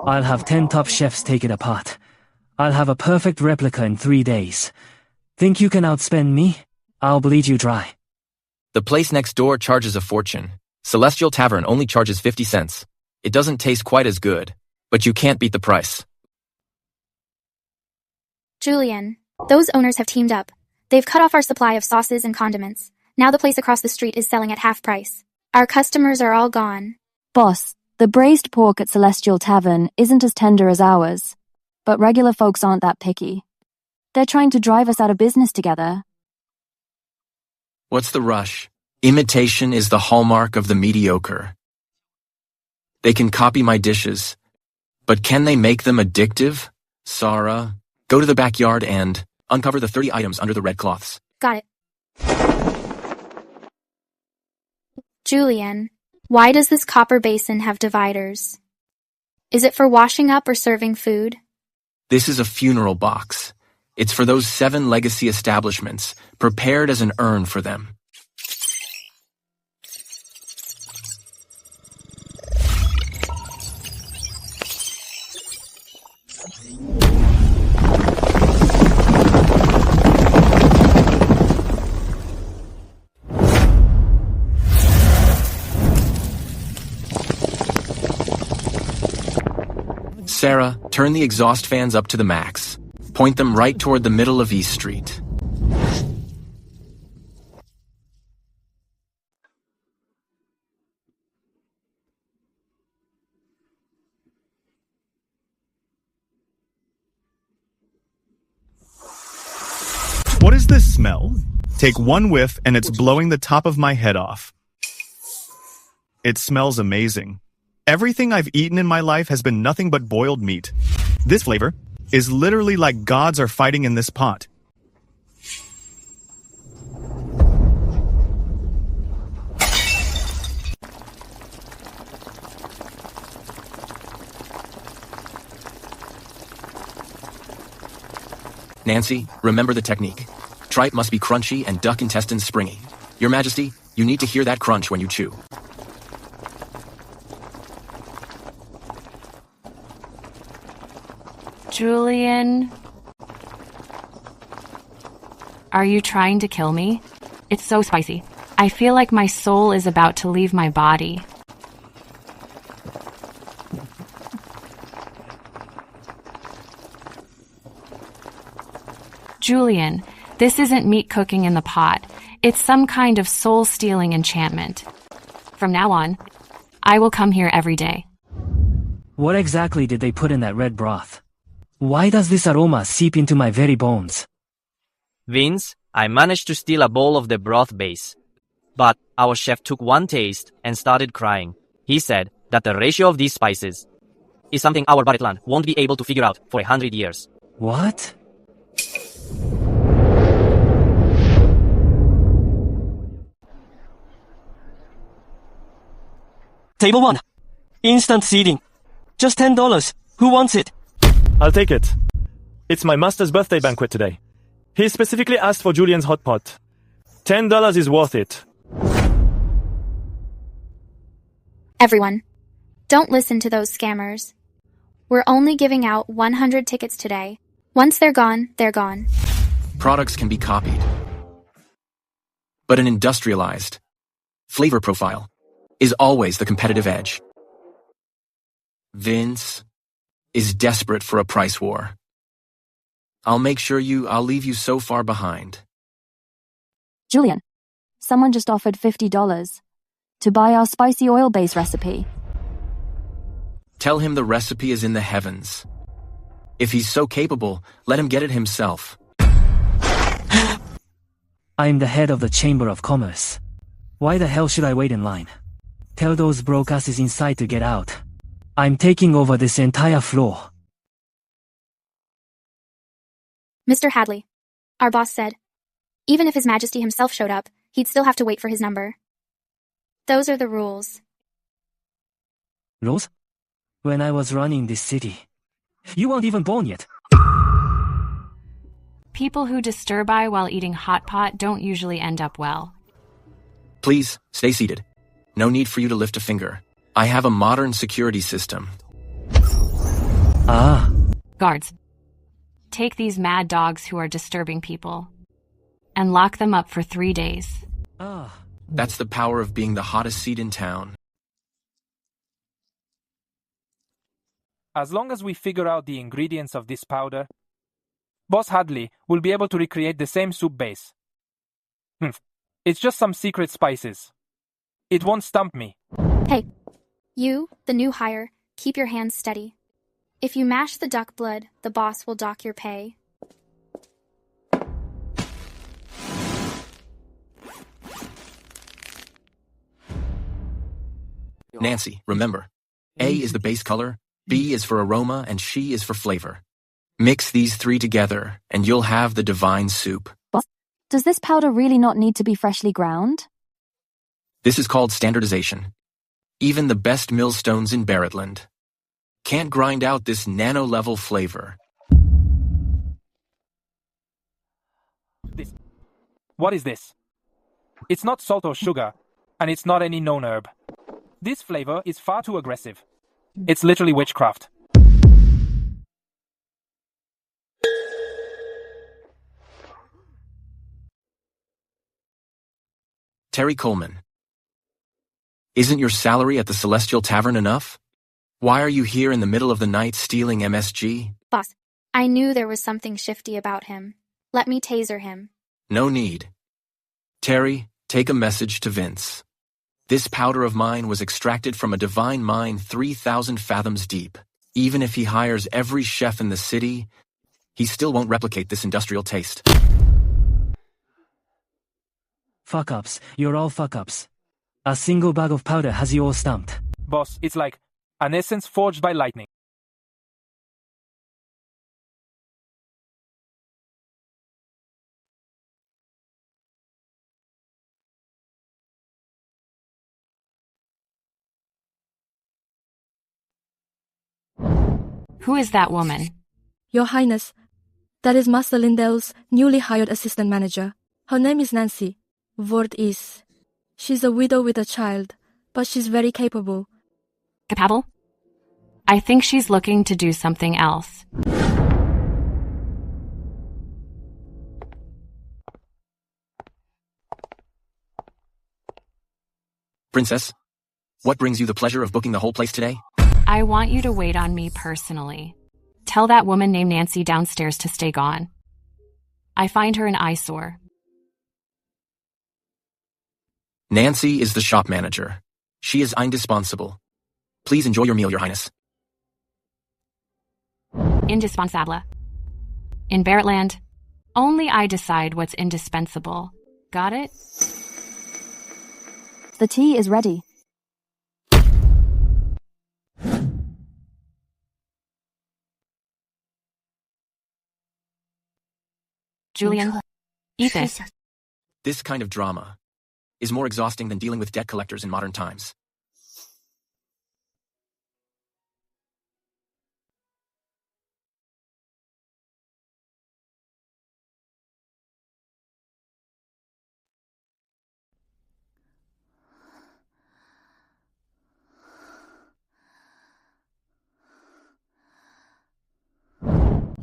I'll have 10 top chefs take it apart. I'll have a perfect replica in 3 days. Think you can outspend me? I'll bleed you dry. The place next door charges a fortune. Celestial Tavern only charges 50 cents. It doesn't taste quite as good, but you can't beat the price. Julian, those owners have teamed up. They've cut off our supply of sauces and condiments. Now the place across the street is selling at half price. Our customers are all gone. Boss, the braised pork at Celestial Tavern isn't as tender as ours, but regular folks aren't that picky. They're trying to drive us out of business together. What's the rush? Imitation is the hallmark of the mediocre. They can copy my dishes, but can they make them addictive? Sarah, go to the backyard and uncover the 30 items under the red cloths. Got it. Julian, why does this copper basin have dividers? Is it for washing up or serving food? This is a funeral box. It's for those 7 legacy establishments, prepared as an urn for them. Sarah, turn the exhaust fans up to the max. Point them right toward the middle of East Street. What is this smell? Take one whiff and it's blowing the top of my head off. It smells amazing. Everything I've eaten in my life has been nothing but boiled meat. This flavor is literally like gods are fighting in this pot. Nancy, remember the technique. Tripe must be crunchy and duck intestines springy. Your Majesty, you need to hear that crunch when you chew. Julian? Are you trying to kill me? It's so spicy. I feel like my soul is about to leave my body. Julian, this isn't meat cooking in the pot. It's some kind of soul-stealing enchantment. From now on, I will come here every day. What exactly did they put in that red broth? Why does this aroma seep into my very bones? Vince, I managed to steal a bowl of the broth base. But our chef took one taste and started crying. He said that the ratio of these spices is something our Baretland won't be able to figure out for 100 years. What? Table 1. Instant seating. Just $10. Who wants it? I'll take it. It's my master's birthday banquet today. He specifically asked for Julian's hot pot. $10 is worth it. Everyone, don't listen to those scammers. We're only giving out 100 tickets today. Once they're gone, they're gone. Products can be copied, but an industrialized flavor profile is always the competitive edge. Vince is desperate for a price war. I'll leave you so far behind. Julian, someone just offered $50 to buy our spicy oil-based recipe. Tell him the recipe is in the heavens. If he's so capable, let him get it himself. I'm the head of the Chamber of Commerce. Why the hell should I wait in line? Tell those broke asses inside to get out. I'm taking over this entire floor. Mr. Hadley, our boss said, even if His Majesty himself showed up, he'd still have to wait for his number. Those are the rules. Rules? When I was running this city, you weren't even born yet. People who disturb I while eating hot pot don't usually end up well. Please, stay seated. No need for you to lift a finger. I have a modern security system. Ah. Guards, take these mad dogs who are disturbing people and lock them up for 3 days. Ah. That's the power of being the hottest seat in town. As long as we figure out the ingredients of this powder, Boss Hadley will be able to recreate the same soup base. It's just some secret spices. It won't stump me. Hey, you, the new hire, keep your hands steady. If you mash the duck blood, the boss will dock your pay. Nancy, remember, A is the base color, B is for aroma, and she is for flavor. Mix these three together, and you'll have the divine soup. Boss, does this powder really not need to be freshly ground? This is called standardization. Even the best millstones in Barrettland can't grind out this nano-level flavor. What is this? It's not salt or sugar, and it's not any known herb. This flavor is far too aggressive. It's literally witchcraft. Terry Coleman. Isn't your salary at the Celestial Tavern enough? Why are you here in the middle of the night stealing MSG? Boss, I knew there was something shifty about him. Let me taser him. No need. Terry, take a message to Vince. This powder of mine was extracted from a divine mine 3,000 fathoms deep. Even if he hires every chef in the city, he still won't replicate this industrial taste. Fuck-ups. You're all fuck-ups. A single bag of powder has you all stumped. Boss, it's like an essence forged by lightning. Who is that woman? Your Highness, that is Master Lindell's newly hired assistant manager. Her name is Nancy. Word is, she's a widow with a child, but she's very capable. Capable? I think she's looking to do something else. Princess, what brings you the pleasure of booking the whole place today? I want you to wait on me personally. Tell that woman named Nancy downstairs to stay gone. I find her an eyesore. Nancy is the shop manager. She is indispensable. Please enjoy your meal, Your Highness. Indispensable. In Barrettland, only I decide what's indispensable. Got it? The tea is ready. Julian, eat this. This kind of drama is more exhausting than dealing with debt collectors in modern times.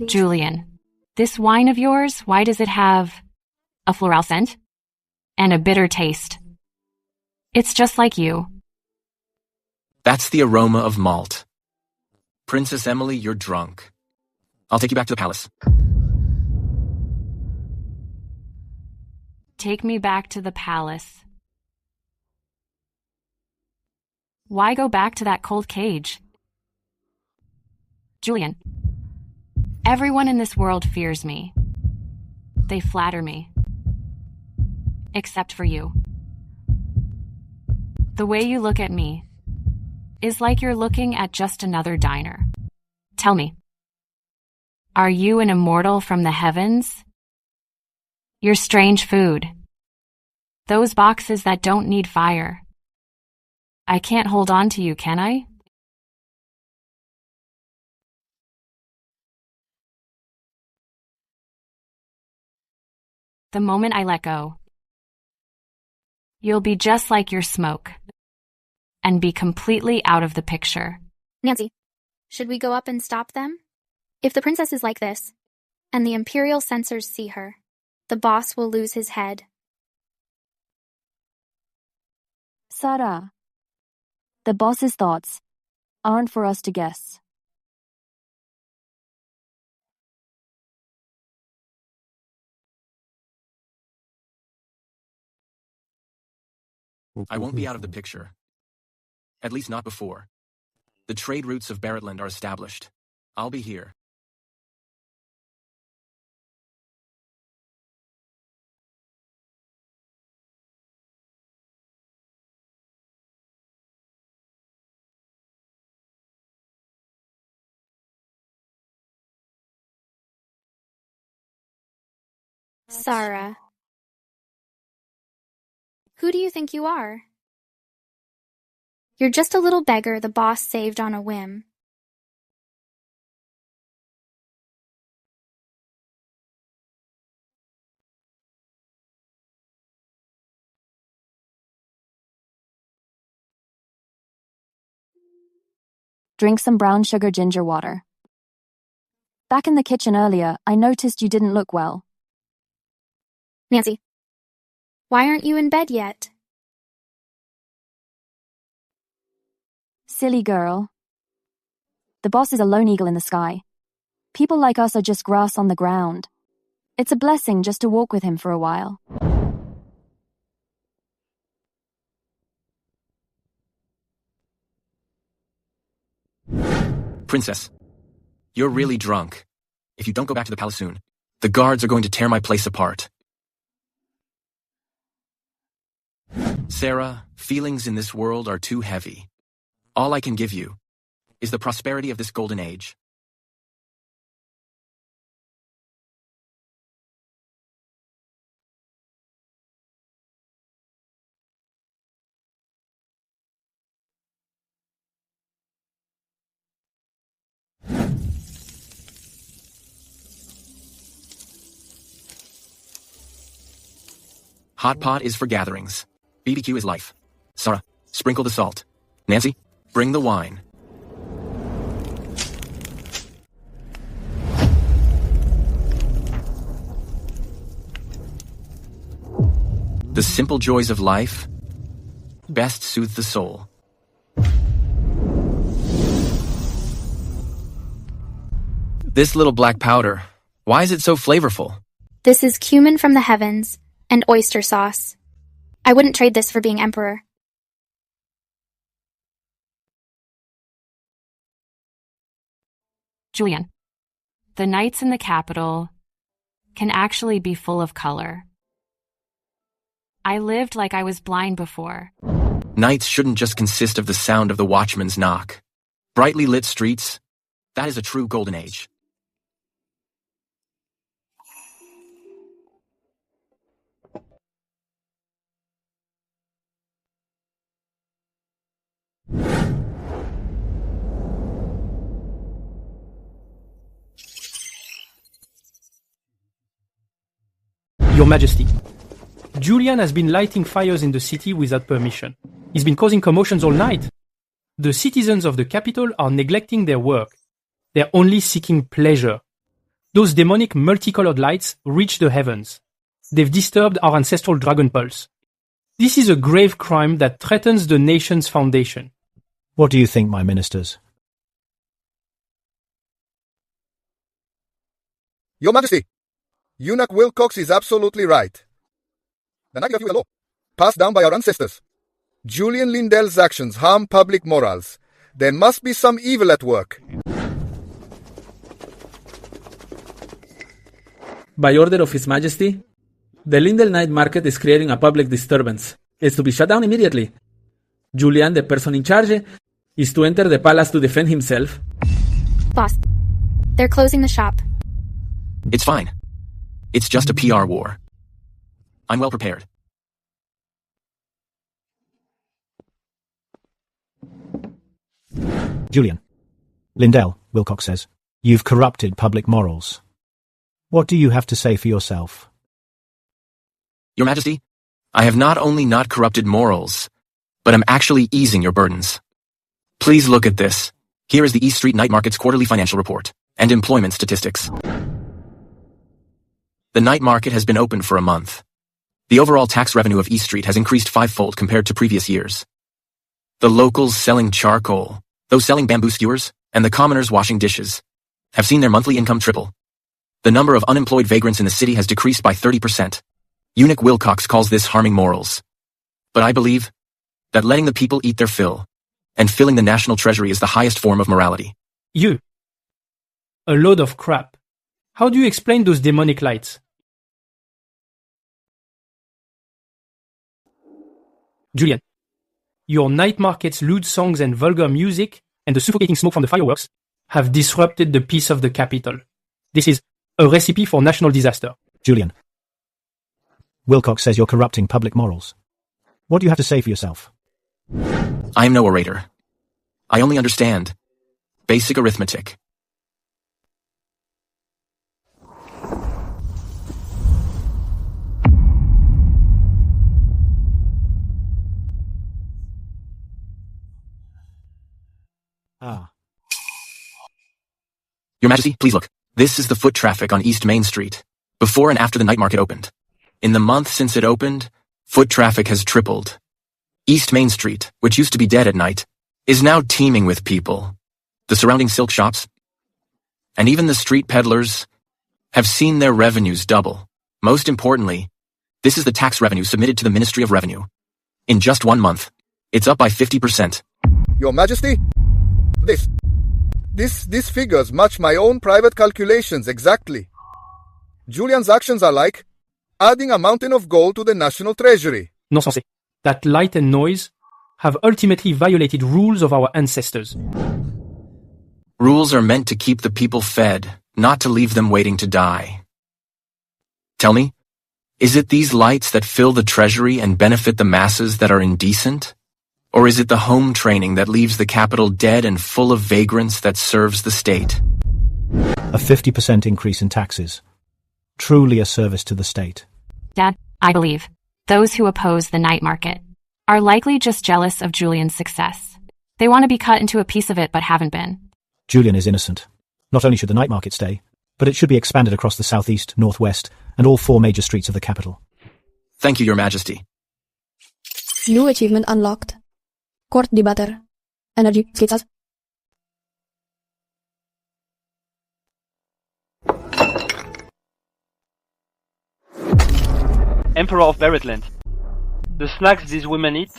Julian, this wine of yours, why does it have a floral scent and a bitter taste? It's just like you. That's the aroma of malt. Princess Emily, you're drunk. I'll take you back to the palace. Take me back to the palace. Why go back to that cold cage? Julian, everyone in this world fears me. They flatter me. Except for you. The way you look at me is like you're looking at just another diner. Tell me, are you an immortal from the heavens? You're strange food. Those boxes that don't need fire. I can't hold on to you, can I? The moment I let go, you'll be just like your smoke and be completely out of the picture. Nancy, should we go up and stop them? If the princess is like this, and the Imperial censors see her, the boss will lose his head. Sarah, the boss's thoughts aren't for us to guess. I won't be out of the picture. At least not before. The trade routes of Barretland are established. I'll be here. Sarah. Who do you think you are? You're just a little beggar the boss saved on a whim. Drink some brown sugar ginger water. Back in the kitchen earlier, I noticed you didn't look well. Nancy, why aren't you in bed yet? Silly girl. The boss is a lone eagle in the sky. People like us are just grass on the ground. It's a blessing just to walk with him for a while. Princess, you're really drunk. If you don't go back to the palace soon, the guards are going to tear my place apart. Sarah, feelings in this world are too heavy. All I can give you is the prosperity of this golden age. Hot pot is for gatherings. BBQ is life. Sarah, sprinkle the salt. Nancy, bring the wine. The simple joys of life best soothe the soul. This little black powder, why is it so flavorful? This is cumin from the heavens and oyster sauce. I wouldn't trade this for being emperor. Julian, the nights in the capital can actually be full of color. I lived like I was blind before. Nights shouldn't just consist of the sound of the watchman's knock. Brightly lit streets, that is a true golden age. Your Majesty, Julian has been lighting fires in the city without permission. He's been causing commotions all night. The citizens of the capital are neglecting their work. They're only seeking pleasure. Those demonic multicolored lights reach the heavens. They've disturbed our ancestral dragon pulse. This is a grave crime that threatens the nation's foundation. What do you think, my ministers? Your Majesty, Eunuch Wilcox is absolutely right. The night of you law, passed down by our ancestors. Julian Lindell's actions harm public morals. There must be some evil at work. By order of His Majesty, the Lindell night market is creating a public disturbance. It's to be shut down immediately. Julian, the person in charge, is to enter the palace to defend himself. Boss, they're closing the shop. It's fine. It's just a PR war. I'm well prepared. Julian. Lindell, Wilcox says, you've corrupted public morals. What do you have to say for yourself? Your Majesty, I have not only not corrupted morals, but am actually easing your burdens. Please look at this. Here is the East Street Night Market's quarterly financial report and employment statistics. The night market has been open for a month. The overall tax revenue of East Street has increased fivefold compared to previous years. The locals selling charcoal, those selling bamboo skewers, and the commoners washing dishes have seen their monthly income triple. The number of unemployed vagrants in the city has decreased by 30%. Eunuch Wilcox calls this harming morals. But I believe that letting the people eat their fill and filling the national treasury is the highest form of morality. You. A load of crap. How do you explain those demonic lights? Julian, your night market's lewd songs and vulgar music and the suffocating smoke from the fireworks have disrupted the peace of the capital. This is a recipe for national disaster. Julian. Wilcox says you're corrupting public morals. What do you have to say for yourself? I am no orator. I only understand basic arithmetic. Your Majesty, please look. This is the foot traffic on East Main Street, before and after the night market opened. In the month since it opened, foot traffic has tripled. East Main Street, which used to be dead at night, is now teeming with people. The surrounding silk shops, and even the street peddlers, have seen their revenues double. Most importantly, this is the tax revenue submitted to the Ministry of Revenue. In just 1 month, it's up by 50%. Your Majesty, This figures match my own private calculations exactly. Julian's actions are like adding a mountain of gold to the national treasury. Non sensé. That light and noise have ultimately violated rules of our ancestors. Rules are meant to keep the people fed, not to leave them waiting to die. Tell me, is it these lights that fill the treasury and benefit the masses that are indecent? Or is it the home training that leaves the capital dead and full of vagrants that serves the state? A 50% increase in taxes. Truly a service to the state. Dad, I believe those who oppose the night market are likely just jealous of Julian's success. They want to be cut into a piece of it but haven't been. Julian is innocent. Not only should the night market stay, but it should be expanded across the southeast, northwest, and all 4 major streets of the capital. Thank you, Your Majesty. New achievement unlocked. Court debater. Energy skitsas. Emperor of Barretland. The snacks these women eat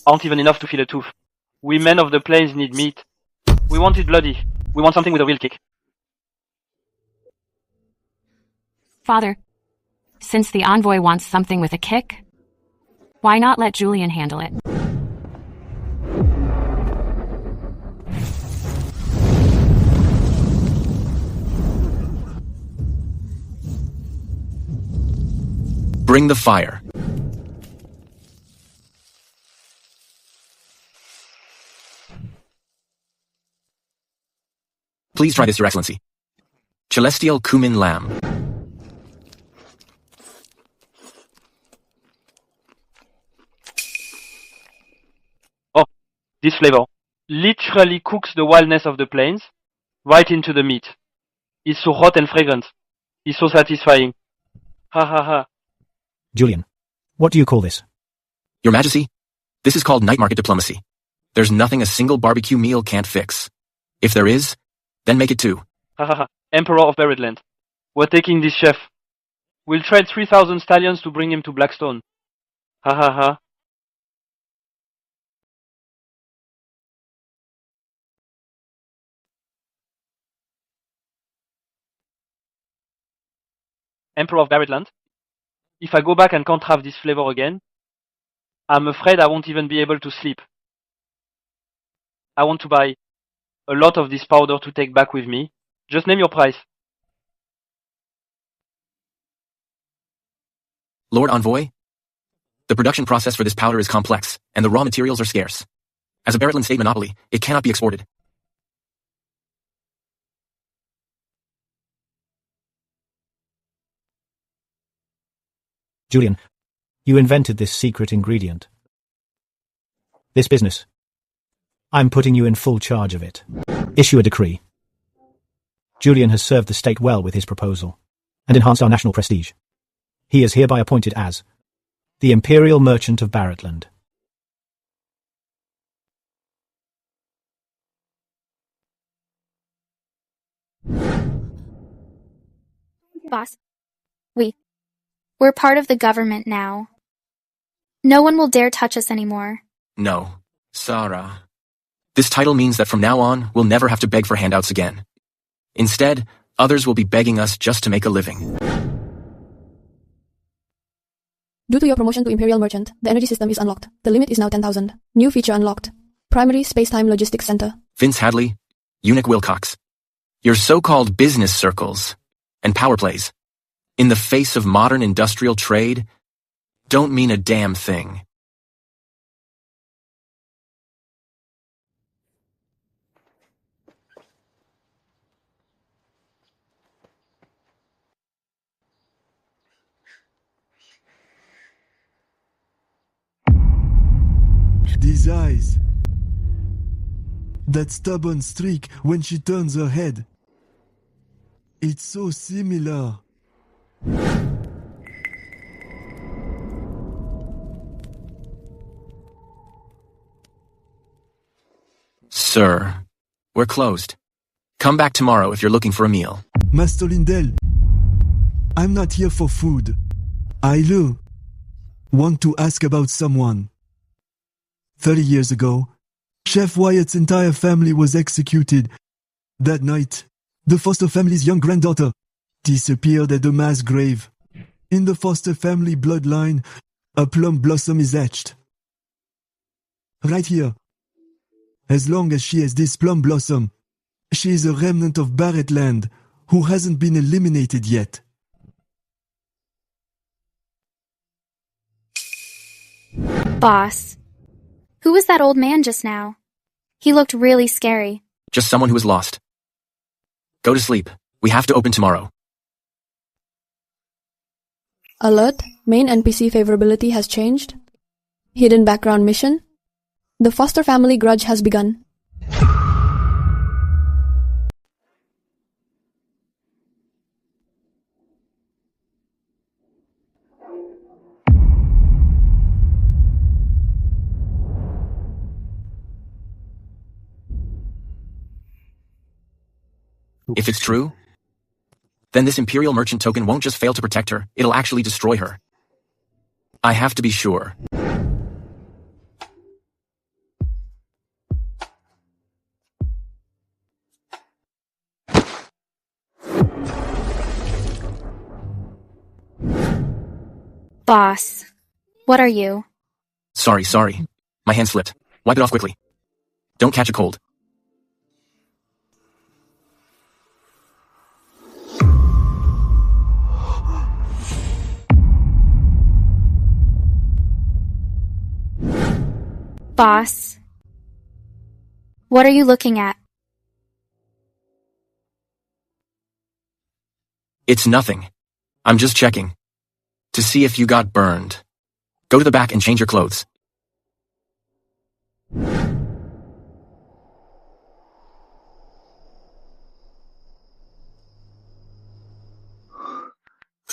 aren't even enough to fill a tooth. We men of the plains need meat. We want it bloody. We want something with a real kick. Father, since the envoy wants something with a kick, why not let Julian handle it? Bring the fire. Please try this, Your Excellency. Celestial cumin lamb. Oh, this flavor literally cooks the wildness of the plains right into the meat. It's so hot and fragrant. It's so satisfying. Ha ha ha. Julian, what do you call this? Your Majesty, this is called night market diplomacy. There's nothing a single barbecue meal can't fix. If there is, then make it two. Ha ha ha. Emperor of Buried Land. We're taking this chef. We'll trade 3,000 stallions to bring him to Blackstone. Ha ha ha. Emperor of Buried Land. If I go back and can't have this flavor again, I'm afraid I won't even be able to sleep. I want to buy a lot of this powder to take back with me. Just name your price. Lord Envoy, the production process for this powder is complex, and the raw materials are scarce. As a Barrettland state monopoly, it cannot be exported. Julian, you invented this secret ingredient. This business. I'm putting you in full charge of it. Issue a decree. Julian has served the state well with his proposal, and enhanced our national prestige. He is hereby appointed as the Imperial Merchant of Barrettland. Boss, we're part of the government now. No one will dare touch us anymore. No, Sarah. This title means that from now on, we'll never have to beg for handouts again. Instead, others will be begging us just to make a living. Due to your promotion to Imperial Merchant, the energy system is unlocked. The limit is now 10,000. New feature unlocked. Primary Space-Time Logistics Center. Vince Hadley, Eunuch Wilcox. Your so-called business circles and power plays, in the face of modern industrial trade, don't mean a damn thing. These eyes. That stubborn streak when she turns her head. It's so similar. Sir, we're closed. Come back tomorrow if you're looking for a meal. Master Lindell, I'm not here for food. I want to ask about someone. 30 years ago, Chef Wyatt's entire family was executed. That night, the Foster family's young granddaughter disappeared at the mass grave. In the Foster family bloodline, a plum blossom is etched. Right here. As long as she has this plum blossom, she is a remnant of Barrettland who hasn't been eliminated yet. Boss, who was that old man just now? He looked really scary. Just someone who is lost. Go to sleep. We have to open tomorrow. Alert. Main NPC favorability has changed. Hidden background mission. The Foster family grudge has begun. If it's true, then this Imperial Merchant token won't just fail to protect her, it'll actually destroy her. I have to be sure. Boss, what are you? Sorry. My hand slipped. Wipe it off quickly. Don't catch a cold. Boss. What are you looking at? It's nothing. I'm just checking. To see if you got burned. Go to the back and change your clothes.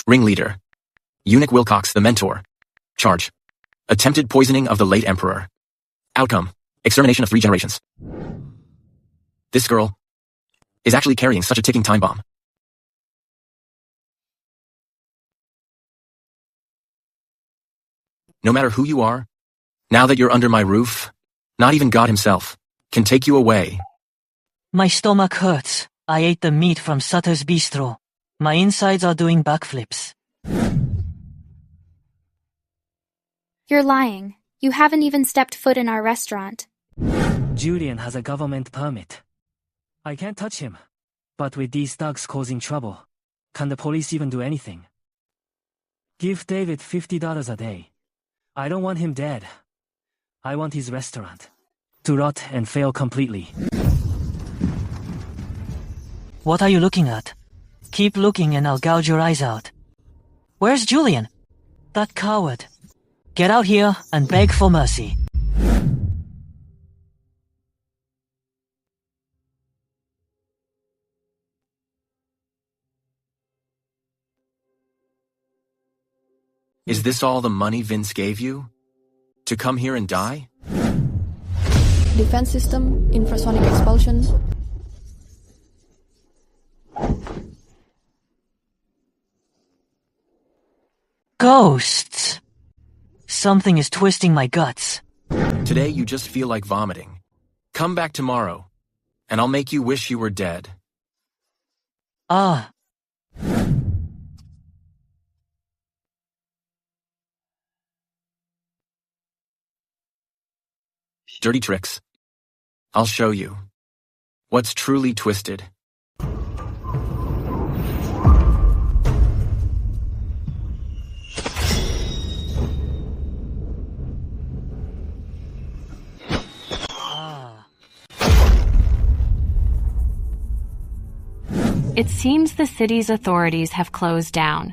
Ringleader. Eunuch Wilcox, the mentor. Charge. Attempted poisoning of the late emperor. Outcome. Extermination of 3 generations. This girl is actually carrying such a ticking time bomb. No matter who you are, now that you're under my roof, not even God himself can take you away. My stomach hurts. I ate the meat from Sutter's Bistro. My insides are doing backflips. You're lying. You haven't even stepped foot in our restaurant. Julian has a government permit. I can't touch him. But with these thugs causing trouble, can the police even do anything? Give David $50 a day. I don't want him dead. I want his restaurant to rot and fail completely. What are you looking at? Keep looking and I'll gouge your eyes out. Where's Julian? That coward. Get out here and beg for mercy. Is this all the money Vince gave you? To come here and die? Defense system, infrasonic expulsion. Ghosts! Something is twisting my guts. Today you just feel like vomiting. Come back tomorrow, and I'll make you wish you were dead. Ah. Dirty tricks. I'll show you what's truly twisted. It seems the city's authorities have closed down.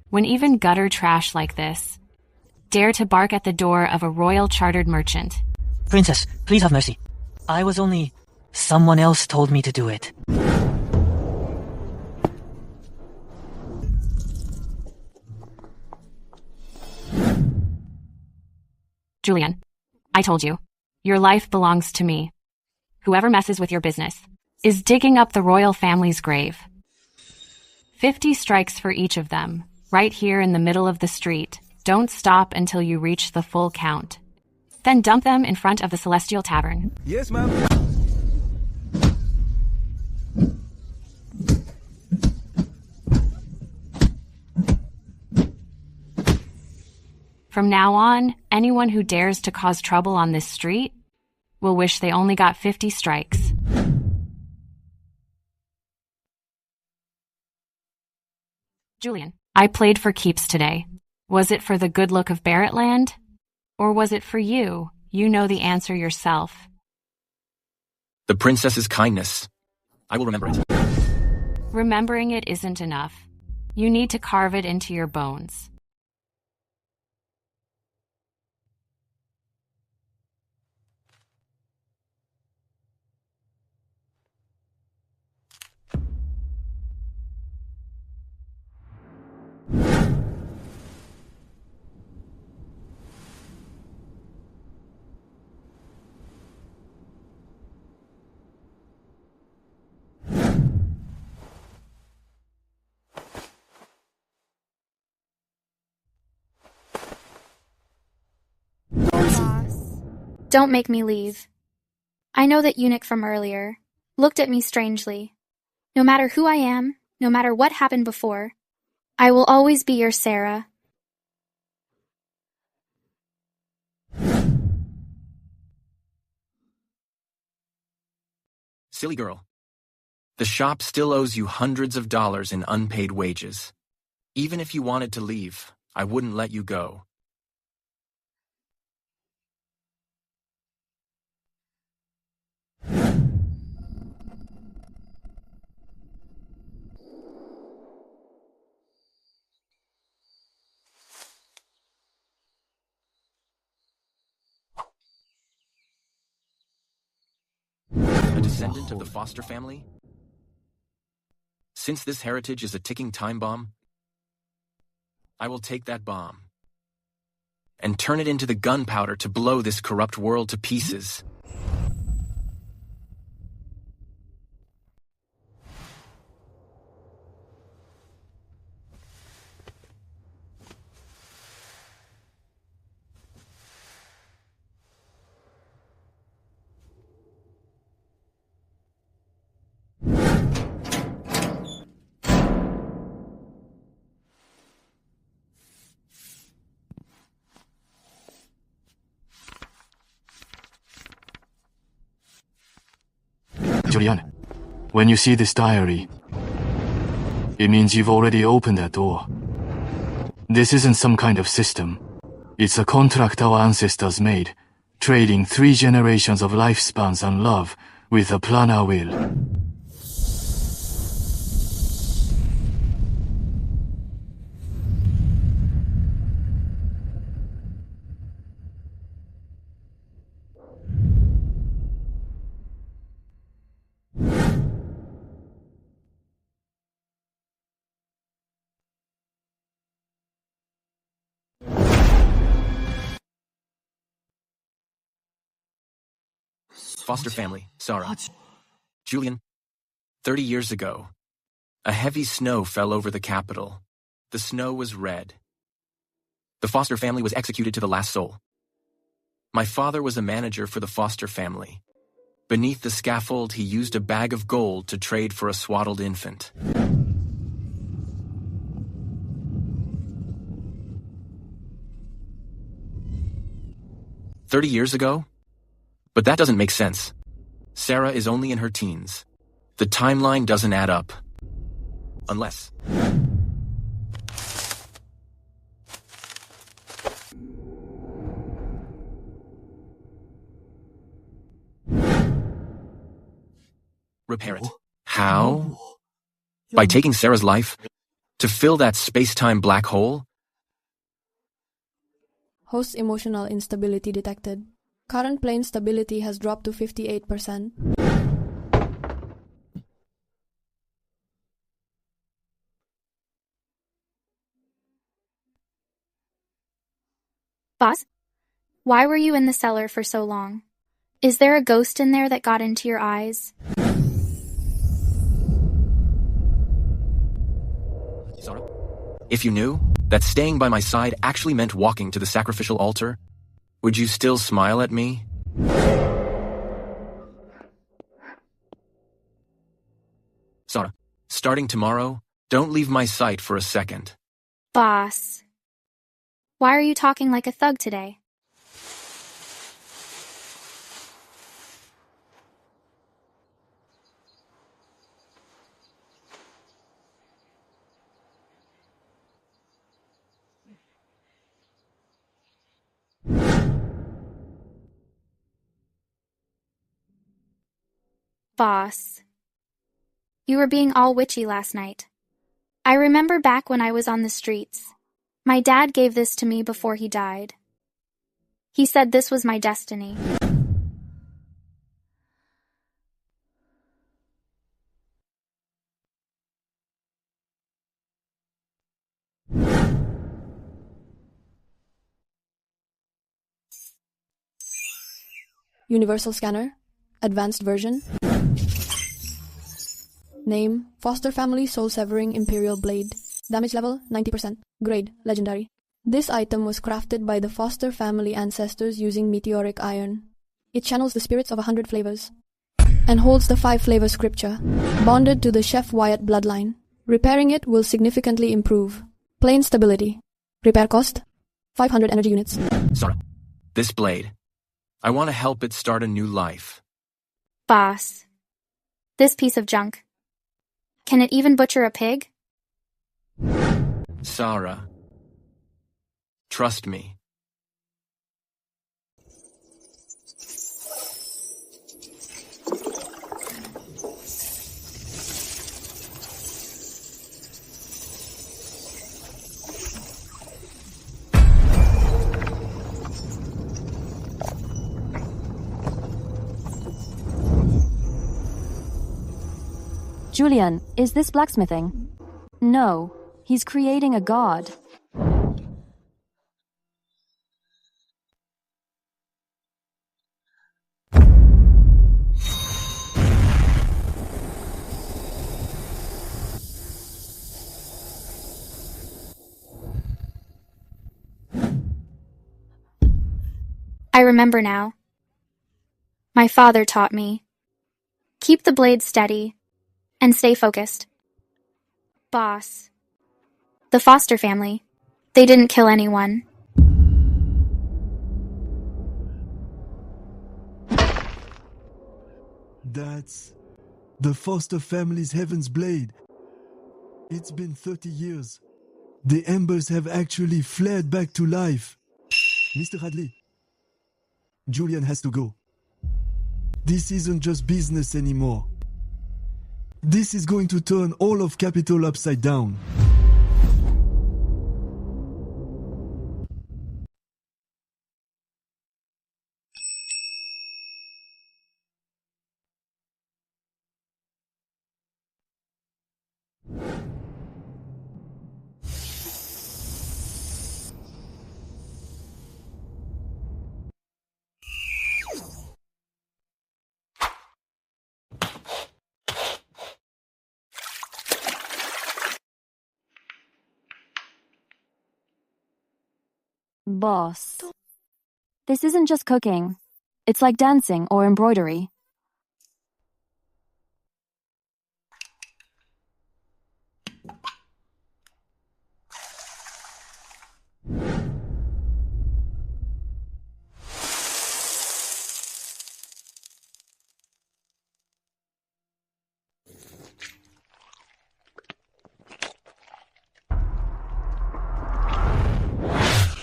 When even gutter trash like this dare to bark at the door of a royal chartered merchant. Princess, please have mercy. I was only... Someone else told me to do it. Julian, I told you. Your life belongs to me. Whoever messes with your business is digging up the royal family's grave. 50 strikes for each of them, right here in the middle of the street. Don't stop until you reach the full count. Then dump them in front of the Celestial Tavern. Yes, ma'am. From now on, anyone who dares to cause trouble on this street will wish they only got 50 strikes. Julian, I played for keeps today. Was it for the good look of Barrettland? Or was it for you? You know the answer yourself. The princess's kindness. I will remember it. Remembering it isn't enough. You need to carve it into your bones. Don't make me leave. I know that eunuch from earlier looked at me strangely. No matter who I am, no matter what happened before, I will always be your Sarah. Silly girl. The shop still owes you hundreds of dollars in unpaid wages. Even if you wanted to leave, I wouldn't let you go. descendant of the Foster family? Since this heritage is a ticking time bomb, I will take that bomb and turn it into the gunpowder to blow this corrupt world to pieces. Julian, when you see this diary, it means you've already opened that door. This isn't some kind of system. It's a contract our ancestors made, trading 3 generations of lifespans and love with a planar will. Foster family, Sarah. Julian, 30 years ago, a heavy snow fell over the capital. The snow was red. The Foster family was executed to the last soul. My father was a manager for the Foster family. Beneath the scaffold, he used a bag of gold to trade for a swaddled infant. "30 years ago? But that doesn't make sense. Sarah is only in her teens. The timeline doesn't add up. Unless... repair it. How? By taking Sarah's life? To fill that space-time black hole? Host emotional instability detected. Current plane stability has dropped to 58%. Boss? Why were you in the cellar for so long? Is there a ghost in there that got into your eyes? Sarah? If you knew that staying by my side actually meant walking to the sacrificial altar, would you still smile at me? Sarah, starting tomorrow, don't leave my sight for a second. Boss. Why are you talking like a thug today? Boss. You were being all witchy last night. I remember back when I was on the streets. My dad gave this to me before he died. He said this was my destiny. Universal scanner. Advanced version. Name, Foster Family Soul Severing Imperial Blade. Damage level, 90%. Grade, Legendary. This item was crafted by the Foster family ancestors using meteoric iron. It channels the spirits of 100 flavors. And holds the 5-flavor scripture, bonded to the Chef Wyatt bloodline. Repairing it will significantly improve. Plane stability. Repair cost, 500 energy units. Sarah, this blade, I want to help it start a new life. Boss. This piece of junk. Can it even butcher a pig? Sarah, trust me. Julian, is this blacksmithing? No, he's creating a god. I remember now. My father taught me. Keep the blade steady and stay focused. Boss. The Foster family. They didn't kill anyone. That's the Foster family's Heaven's Blade. It's been 30 years. The embers have actually flared back to life. Mr. Hadley, Julian has to go. This isn't just business anymore. This is going to turn all of Capital upside down. Boss. This isn't just cooking. It's like dancing or embroidery.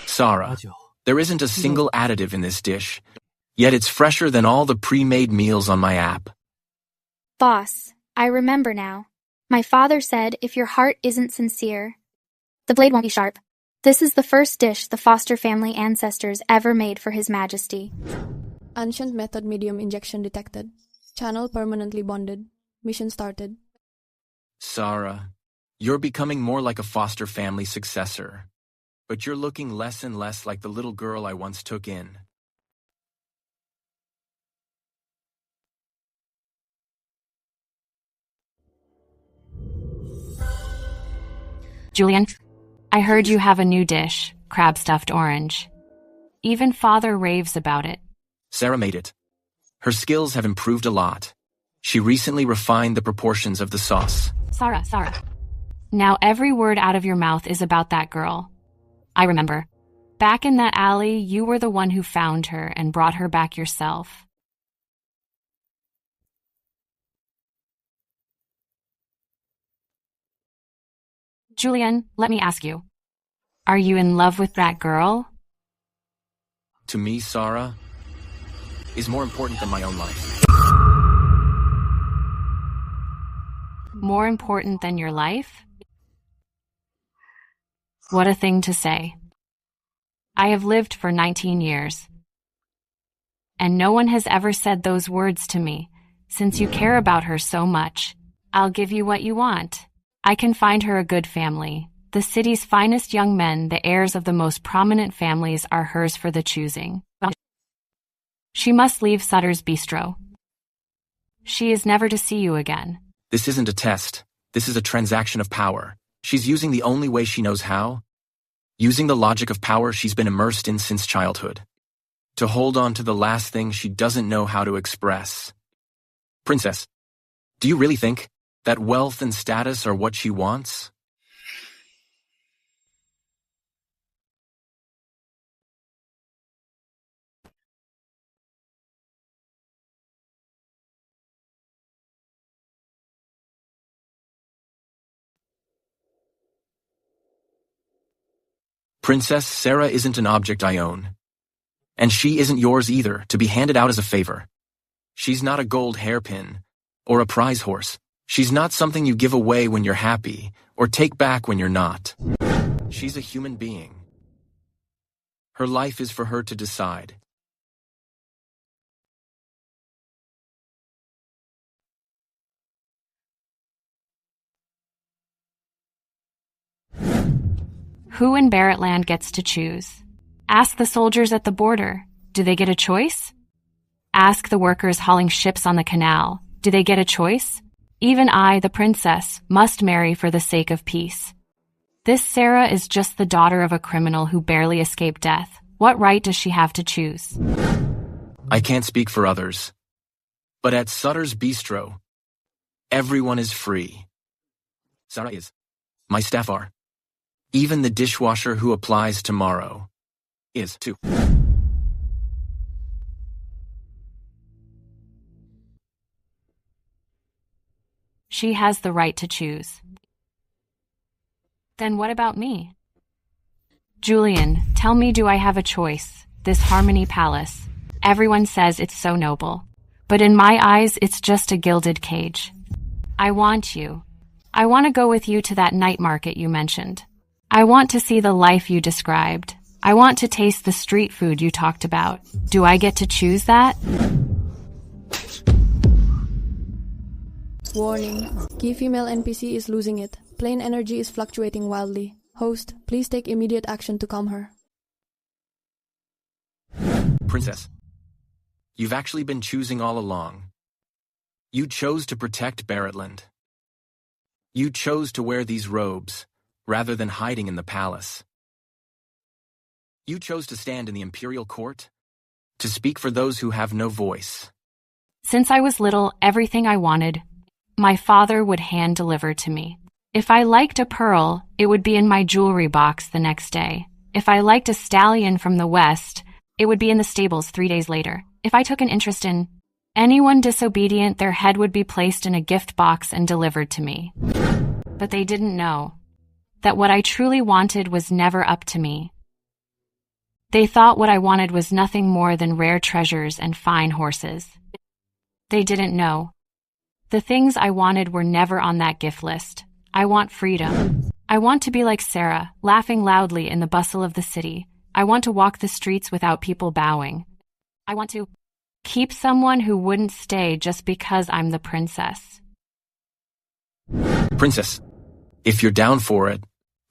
Sarah, there isn't a single additive in this dish, yet it's fresher than all the pre-made meals on my app. Boss, I remember now. My father said if your heart isn't sincere, the blade won't be sharp. This is the first dish the Foster family ancestors ever made for His Majesty. Ancient method medium injection detected. Channel permanently bonded. Mission started. Sarah, you're becoming more like a Foster family successor, but you're looking less and less like the little girl I once took in. Julian, I heard you have a new dish, crab stuffed orange. Even Father raves about it. Sarah made it. Her skills have improved a lot. She recently refined the proportions of the sauce. Sarah. Now every word out of your mouth is about that girl. I remember. Back in that alley, you were the one who found her and brought her back yourself. Julian, let me ask you. Are you in love with that girl? To me, Sarah is more important than my own life. More important than your life? What a thing to say. I have lived for 19 years, and no one has ever said those words to me. Since you care about her so much, I'll give you what you want. I can find her a good family. The city's finest young men, the heirs of the most prominent families, are hers for the choosing. She must leave Sutter's Bistro. She is never to see you again. This isn't a test. This is a transaction of power. She's using the only way she knows how. Using the logic of power she's been immersed in since childhood. To hold on to the last thing she doesn't know how to express. Princess, do you really think that wealth and status are what she wants? Princess, Sarah isn't an object I own. And she isn't yours either, to be handed out as a favor. She's not a gold hairpin or a prize horse. She's not something you give away when you're happy or take back when you're not. She's a human being. Her life is for her to decide. Who in Barrettland gets to choose? Ask the soldiers at the border. Do they get a choice? Ask the workers hauling ships on the canal. Do they get a choice? Even I, the princess, must marry for the sake of peace. This Sarah is just the daughter of a criminal who barely escaped death. What right does she have to choose? I can't speak for others, but at Sutter's Bistro, everyone is free. Sarah is. My staff are. Even the dishwasher who applies tomorrow is too. She has the right to choose. Then what about me? Julian, tell me, do I have a choice? This Harmony Palace. Everyone says it's so noble. But in my eyes, it's just a gilded cage. I want you. I want to go with you to that night market you mentioned. I want to see the life you described. I want to taste the street food you talked about. Do I get to choose that? Warning. Key female NPC is losing it. Plane energy is fluctuating wildly. Host, please take immediate action to calm her. Princess, you've actually been choosing all along. You chose to protect Barrettland. You chose to wear these robes, rather than hiding in the palace. You chose to stand in the imperial court, to speak for those who have no voice. Since I was little, everything I wanted, my father would hand deliver to me. If I liked a pearl, it would be in my jewelry box the next day. If I liked a stallion from the west, it would be in the stables 3 days later. If I took an interest in anyone disobedient, their head would be placed in a gift box and delivered to me. But they didn't know that what I truly wanted was never up to me. They thought what I wanted was nothing more than rare treasures and fine horses. They didn't know. The things I wanted were never on that gift list. I want freedom. I want to be like Sarah, laughing loudly in the bustle of the city. I want to walk the streets without people bowing. I want to keep someone who wouldn't stay just because I'm the princess. Princess, if you're down for it,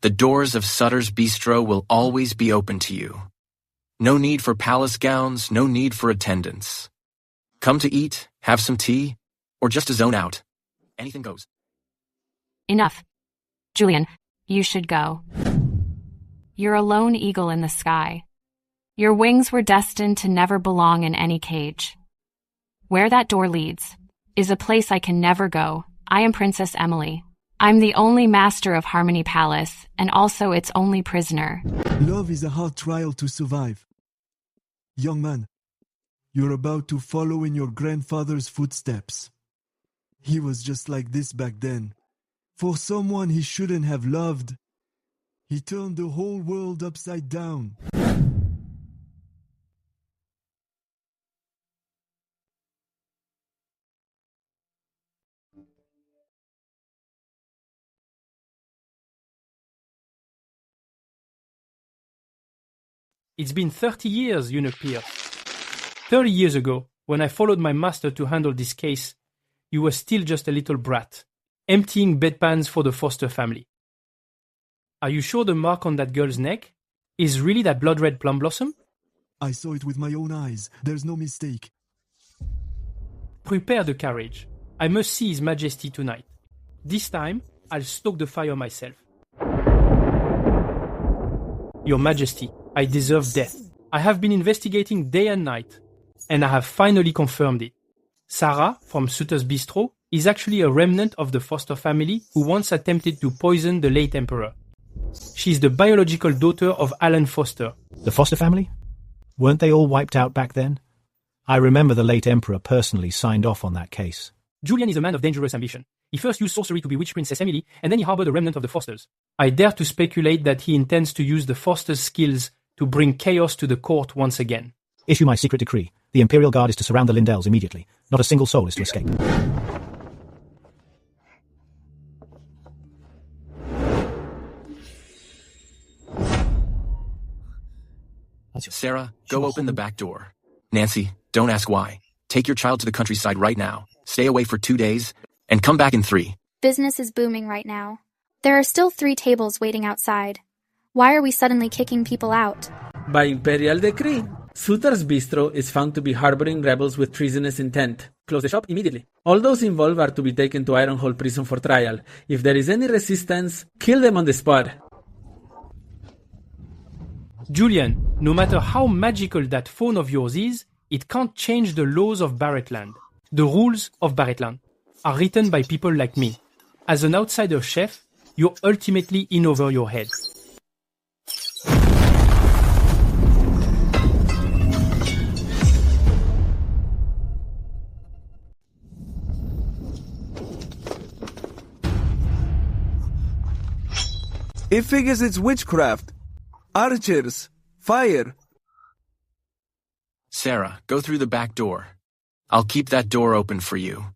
the doors of Sutter's Bistro will always be open to you. No need for palace gowns, no need for attendance. Come to eat, have some tea, or just to zone out. Anything goes. Enough. Julian, you should go. You're a lone eagle in the sky. Your wings were destined to never belong in any cage. Where that door leads is a place I can never go. I am Princess Emily. I'm the only master of Harmony Palace, and also its only prisoner. Love is a hard trial to survive. Young man, you're about to follow in your grandfather's footsteps. He was just like this back then. For someone he shouldn't have loved, he turned the whole world upside down. It's been 30 years, Eunuch Pierce. 30 years ago, when I followed my master to handle this case, you were still just a little brat, emptying bedpans for the Foster family. Are you sure the mark on that girl's neck is really that blood-red plum blossom? I saw it with my own eyes. There's no mistake. Prepare the carriage. I must see His Majesty tonight. This time, I'll stoke the fire myself. Your Majesty, I deserve death. I have been investigating day and night, and I have finally confirmed it. Sarah, from Sutter's Bistro, is actually a remnant of the Foster family who once attempted to poison the late Emperor. She's the biological daughter of Alan Foster. The Foster family? Weren't they all wiped out back then? I remember the late Emperor personally signed off on that case. Julian is a man of dangerous ambition. He first used sorcery to bewitch Princess Emily, and then he harbored a remnant of the Fosters. I dare to speculate that he intends to use the Fosters' skills to bring chaos to the court once again. Issue my secret decree. The Imperial Guard is to surround the Lindells immediately. Not a single soul is to escape. Sarah, go open the back door. Nancy, don't ask why. Take your child to the countryside right now. Stay away for 2 days, and come back in 3. Business is booming right now. There are still 3 tables waiting outside. Why are we suddenly kicking people out? By imperial decree, Sutar's Bistro is found to be harboring rebels with treasonous intent. Close the shop immediately. All those involved are to be taken to Ironhole Prison for trial. If there is any resistance, kill them on the spot. Julian, no matter how magical that phone of yours is, it can't change the laws of Barretland. The rules of Barretland are written by people like me. As an outsider chef, you're ultimately in over your head. It figures it's witchcraft. Archers. Fire. Sarah, go through the back door. I'll keep that door open for you.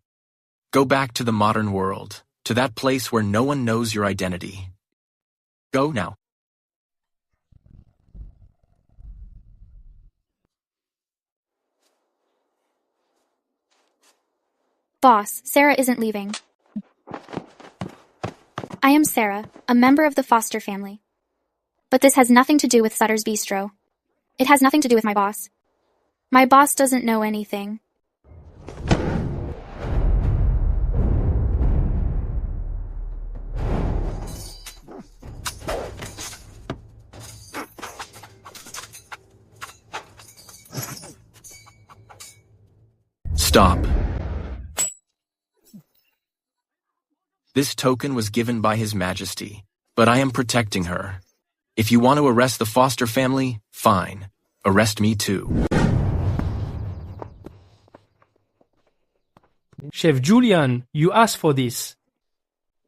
Go back to the modern world, to that place where no one knows your identity. Go now. Boss, Sarah isn't leaving. I am Sarah, a member of the Foster family. But this has nothing to do with Sutter's Bistro. It has nothing to do with my boss. My boss doesn't know anything. Stop. This token was given by His Majesty, but I am protecting her. If you want to arrest the Foster family, fine. Arrest me too. Chef Julian, you asked for this.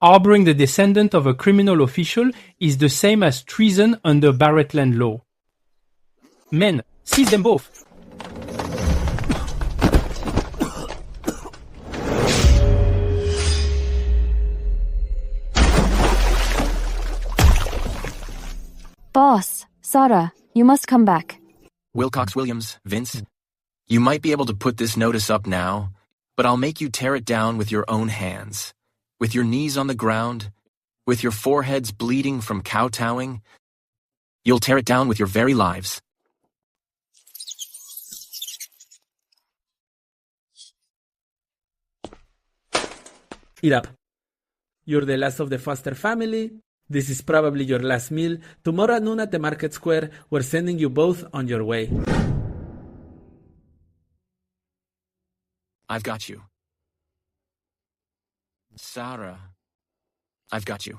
Harboring the descendant of a criminal official is the same as treason under Barretland law. Men, seize them both. Boss, Sarah, you must come back. Wilcox Williams, Vince, you might be able to put this notice up now, but I'll make you tear it down with your own hands. With your knees on the ground, with your foreheads bleeding from kowtowing. You'll tear it down with your very lives. Eat up. You're the last of the Foster family. This is probably your last meal. Tomorrow at noon at the market square, we're sending you both on your way. I've got you. Sarah, I've got you.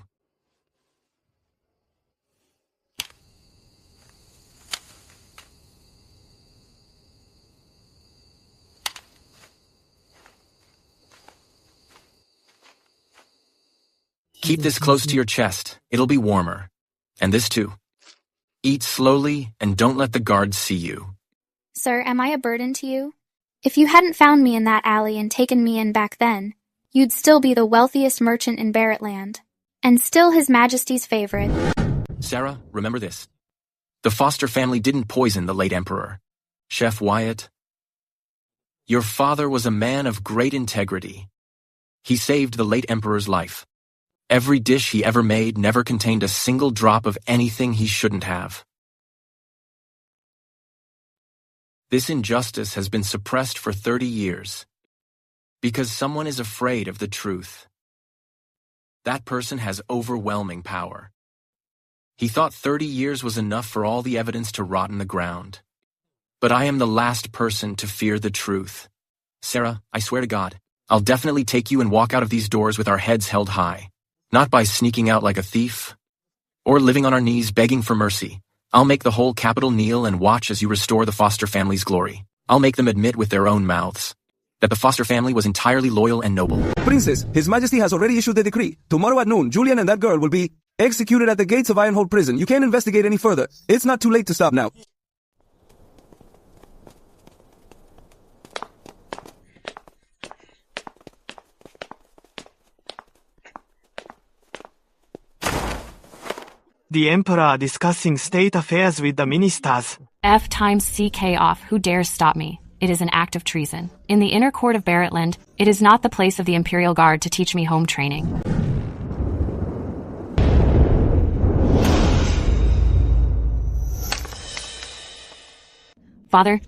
Keep this close to your chest. It'll be warmer. And this too. Eat slowly and don't let the guards see you. Sir, am I a burden to you? If you hadn't found me in that alley and taken me in back then, you'd still be the wealthiest merchant in Barretland. And still His Majesty's favorite. Sarah, remember this. The Foster family didn't poison the late Emperor. Chef Wyatt. Your father was a man of great integrity. He saved the late Emperor's life. Every dish he ever made never contained a single drop of anything he shouldn't have. This injustice has been suppressed for 30 years because someone is afraid of the truth. That person has overwhelming power. He thought 30 years was enough for all the evidence to rot in the ground. But I am the last person to fear the truth. Sarah, I swear to God, I'll definitely take you and walk out of these doors with our heads held high. Not by sneaking out like a thief, or living on our knees begging for mercy. I'll make the whole capital kneel and watch as you restore the Foster family's glory. I'll make them admit with their own mouths that the Foster family was entirely loyal and noble. Princess, His Majesty has already issued the decree. Tomorrow at noon, Julian and that girl will be executed at the gates of Ironhole Prison. You can't investigate any further. It's not too late to stop now. The Emperor discussing state affairs with the ministers. F times CK off. Who dares stop me? It is an act of treason. In the inner court of Barretland, it is not the place of the Imperial Guard to teach me home training. Father,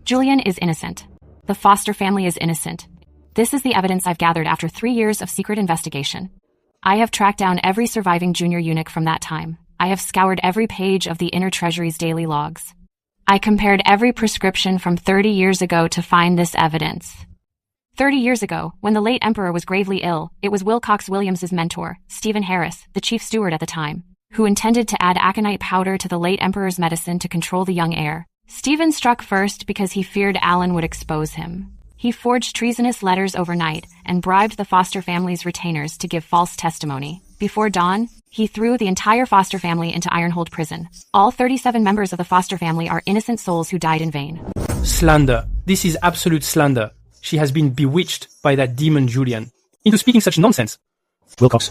Julian is innocent. The Foster family is innocent. This is the evidence I've gathered after 3 years of secret investigation. I have tracked down every surviving junior eunuch from that time. I have scoured every page of the Inner Treasury's daily logs. I compared every prescription from 30 years ago to find this evidence. 30 years ago, when the late emperor was gravely ill, it was Wilcox Williams's mentor, Stephen Harris, the chief steward at the time, who intended to add aconite powder to the late emperor's medicine to control the young heir. Stephen struck first because he feared Alan would expose him. He forged treasonous letters overnight and bribed the Foster family's retainers to give false testimony. Before dawn, he threw the entire Foster family into Ironhold prison. All 37 members of the Foster family are innocent souls who died in vain. Slander. This is absolute slander. She has been bewitched by that demon Julian into speaking such nonsense. Wilcox.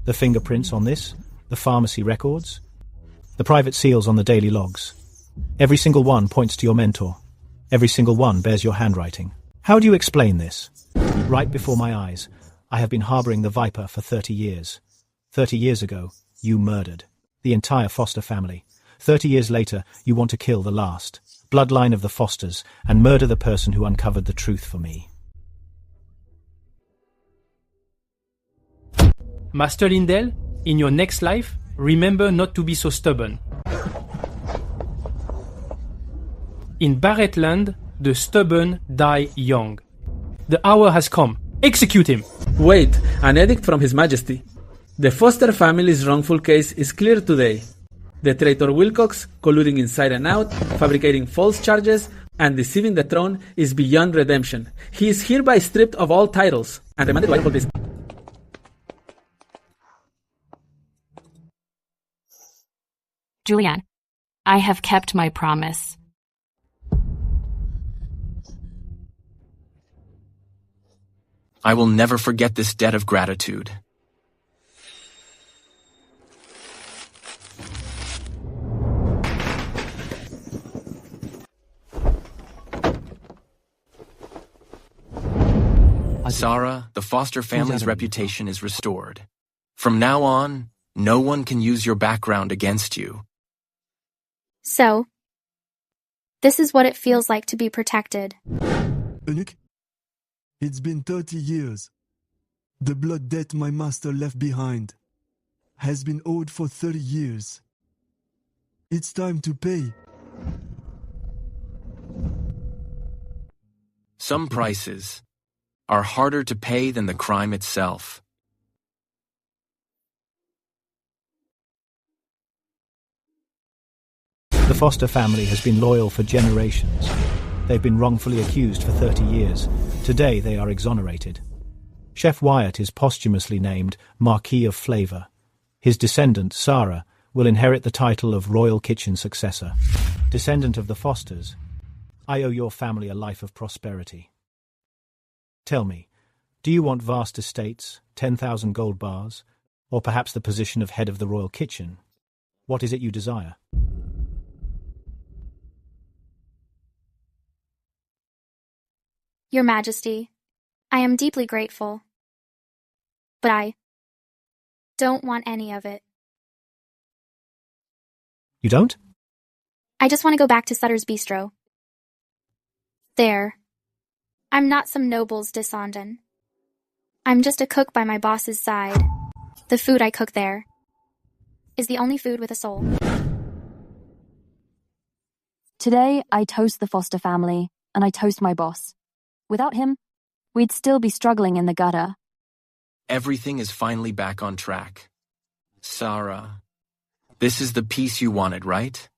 The fingerprints on this, the pharmacy records, the private seals on the daily logs. Every single one points to your mentor. Every single one bears your handwriting. How do you explain this? Right before my eyes, I have been harboring the Viper for 30 years. 30 years ago, you murdered the entire Foster family. 30 years later, you want to kill the last bloodline of the Fosters and murder the person who uncovered the truth for me. Master Lindell, in your next life, remember not to be so stubborn. In Barrettland, the stubborn die young. The hour has come. Execute him! Wait, an edict from His Majesty. The Foster family's wrongful case is clear today. The traitor Wilcox, colluding inside and out, fabricating false charges, and deceiving the throne is beyond redemption. He is hereby stripped of all titles and remanded to Ironhold prison. Julian, I have kept my promise. I will never forget this debt of gratitude. Sarah, the Foster family's reputation is restored. From now on, no one can use your background against you. So, this is what it feels like to be protected. Eunuch, it's been 30 years. The blood debt my master left behind has been owed for 30 years. It's time to pay. Some prices are harder to pay than the crime itself. The Foster family has been loyal for generations. They've been wrongfully accused for 30 years. Today they are exonerated. Chef Wyatt is posthumously named Marquis of Flavor. His descendant, Sarah, will inherit the title of Royal Kitchen Successor. Descendant of the Fosters, I owe your family a life of prosperity. Tell me, do you want vast estates, 10,000 gold bars, or perhaps the position of head of the Royal Kitchen? What is it you desire? Your Majesty, I am deeply grateful. But I don't want any of it. You don't? I just want to go back to Sutter's Bistro. There. I'm not some noble's descendant. I'm just a cook by my boss's side. The food I cook there is the only food with a soul. Today, I toast the Foster family, and I toast my boss. Without him, we'd still be struggling in the gutter. Everything is finally back on track. Sarah, this is the peace you wanted, right?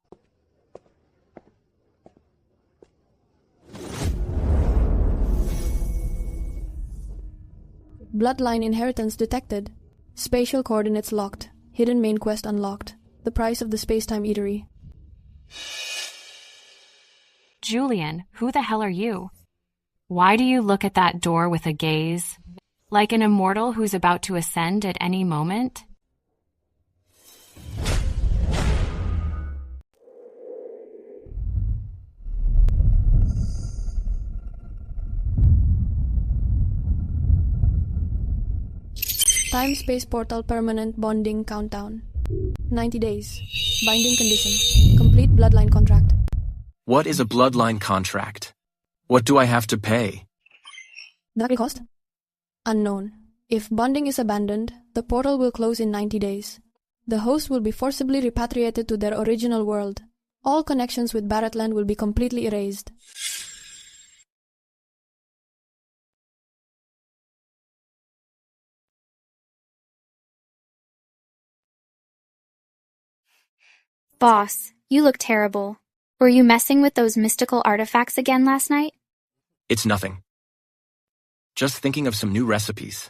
Bloodline inheritance detected. Spatial coordinates locked. Hidden main quest unlocked. The price of the space-time eatery. Julian, who the hell are you? Why do you look at that door with a gaze? Like an immortal who's about to ascend at any moment? Time-space portal permanent bonding countdown. 90 days. Binding condition. Complete bloodline contract. What is a bloodline contract? What do I have to pay? The likely cost? Unknown. If bonding is abandoned, the portal will close in 90 days. The host will be forcibly repatriated to their original world. All connections with Barretland will be completely erased. Boss, you look terrible. Were you messing with those mystical artifacts again last night? It's nothing. Just thinking of some new recipes.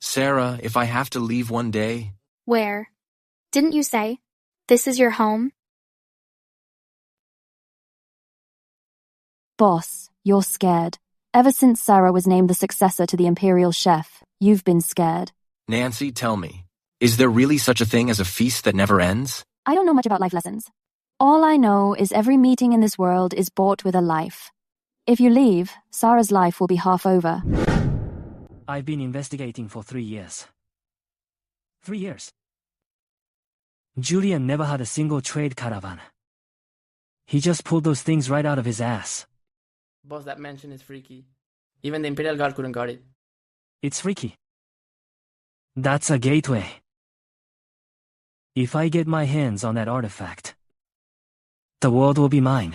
Sarah, if I have to leave one day... Where? Didn't you say? This is your home? Boss, you're scared. Ever since Sarah was named the successor to the Imperial Chef, you've been scared. Nancy, tell me, is there really such a thing as a feast that never ends? I don't know much about life lessons. All I know is every meeting in this world is bought with a life. If you leave, Sarah's life will be half over. I've been investigating for 3 years. 3 years. Julian never had a single trade caravan. He just pulled those things right out of his ass. Boss, that mansion is freaky. Even the Imperial Guard couldn't guard it. It's freaky. That's a gateway. If I get my hands on that artifact, the world will be mine.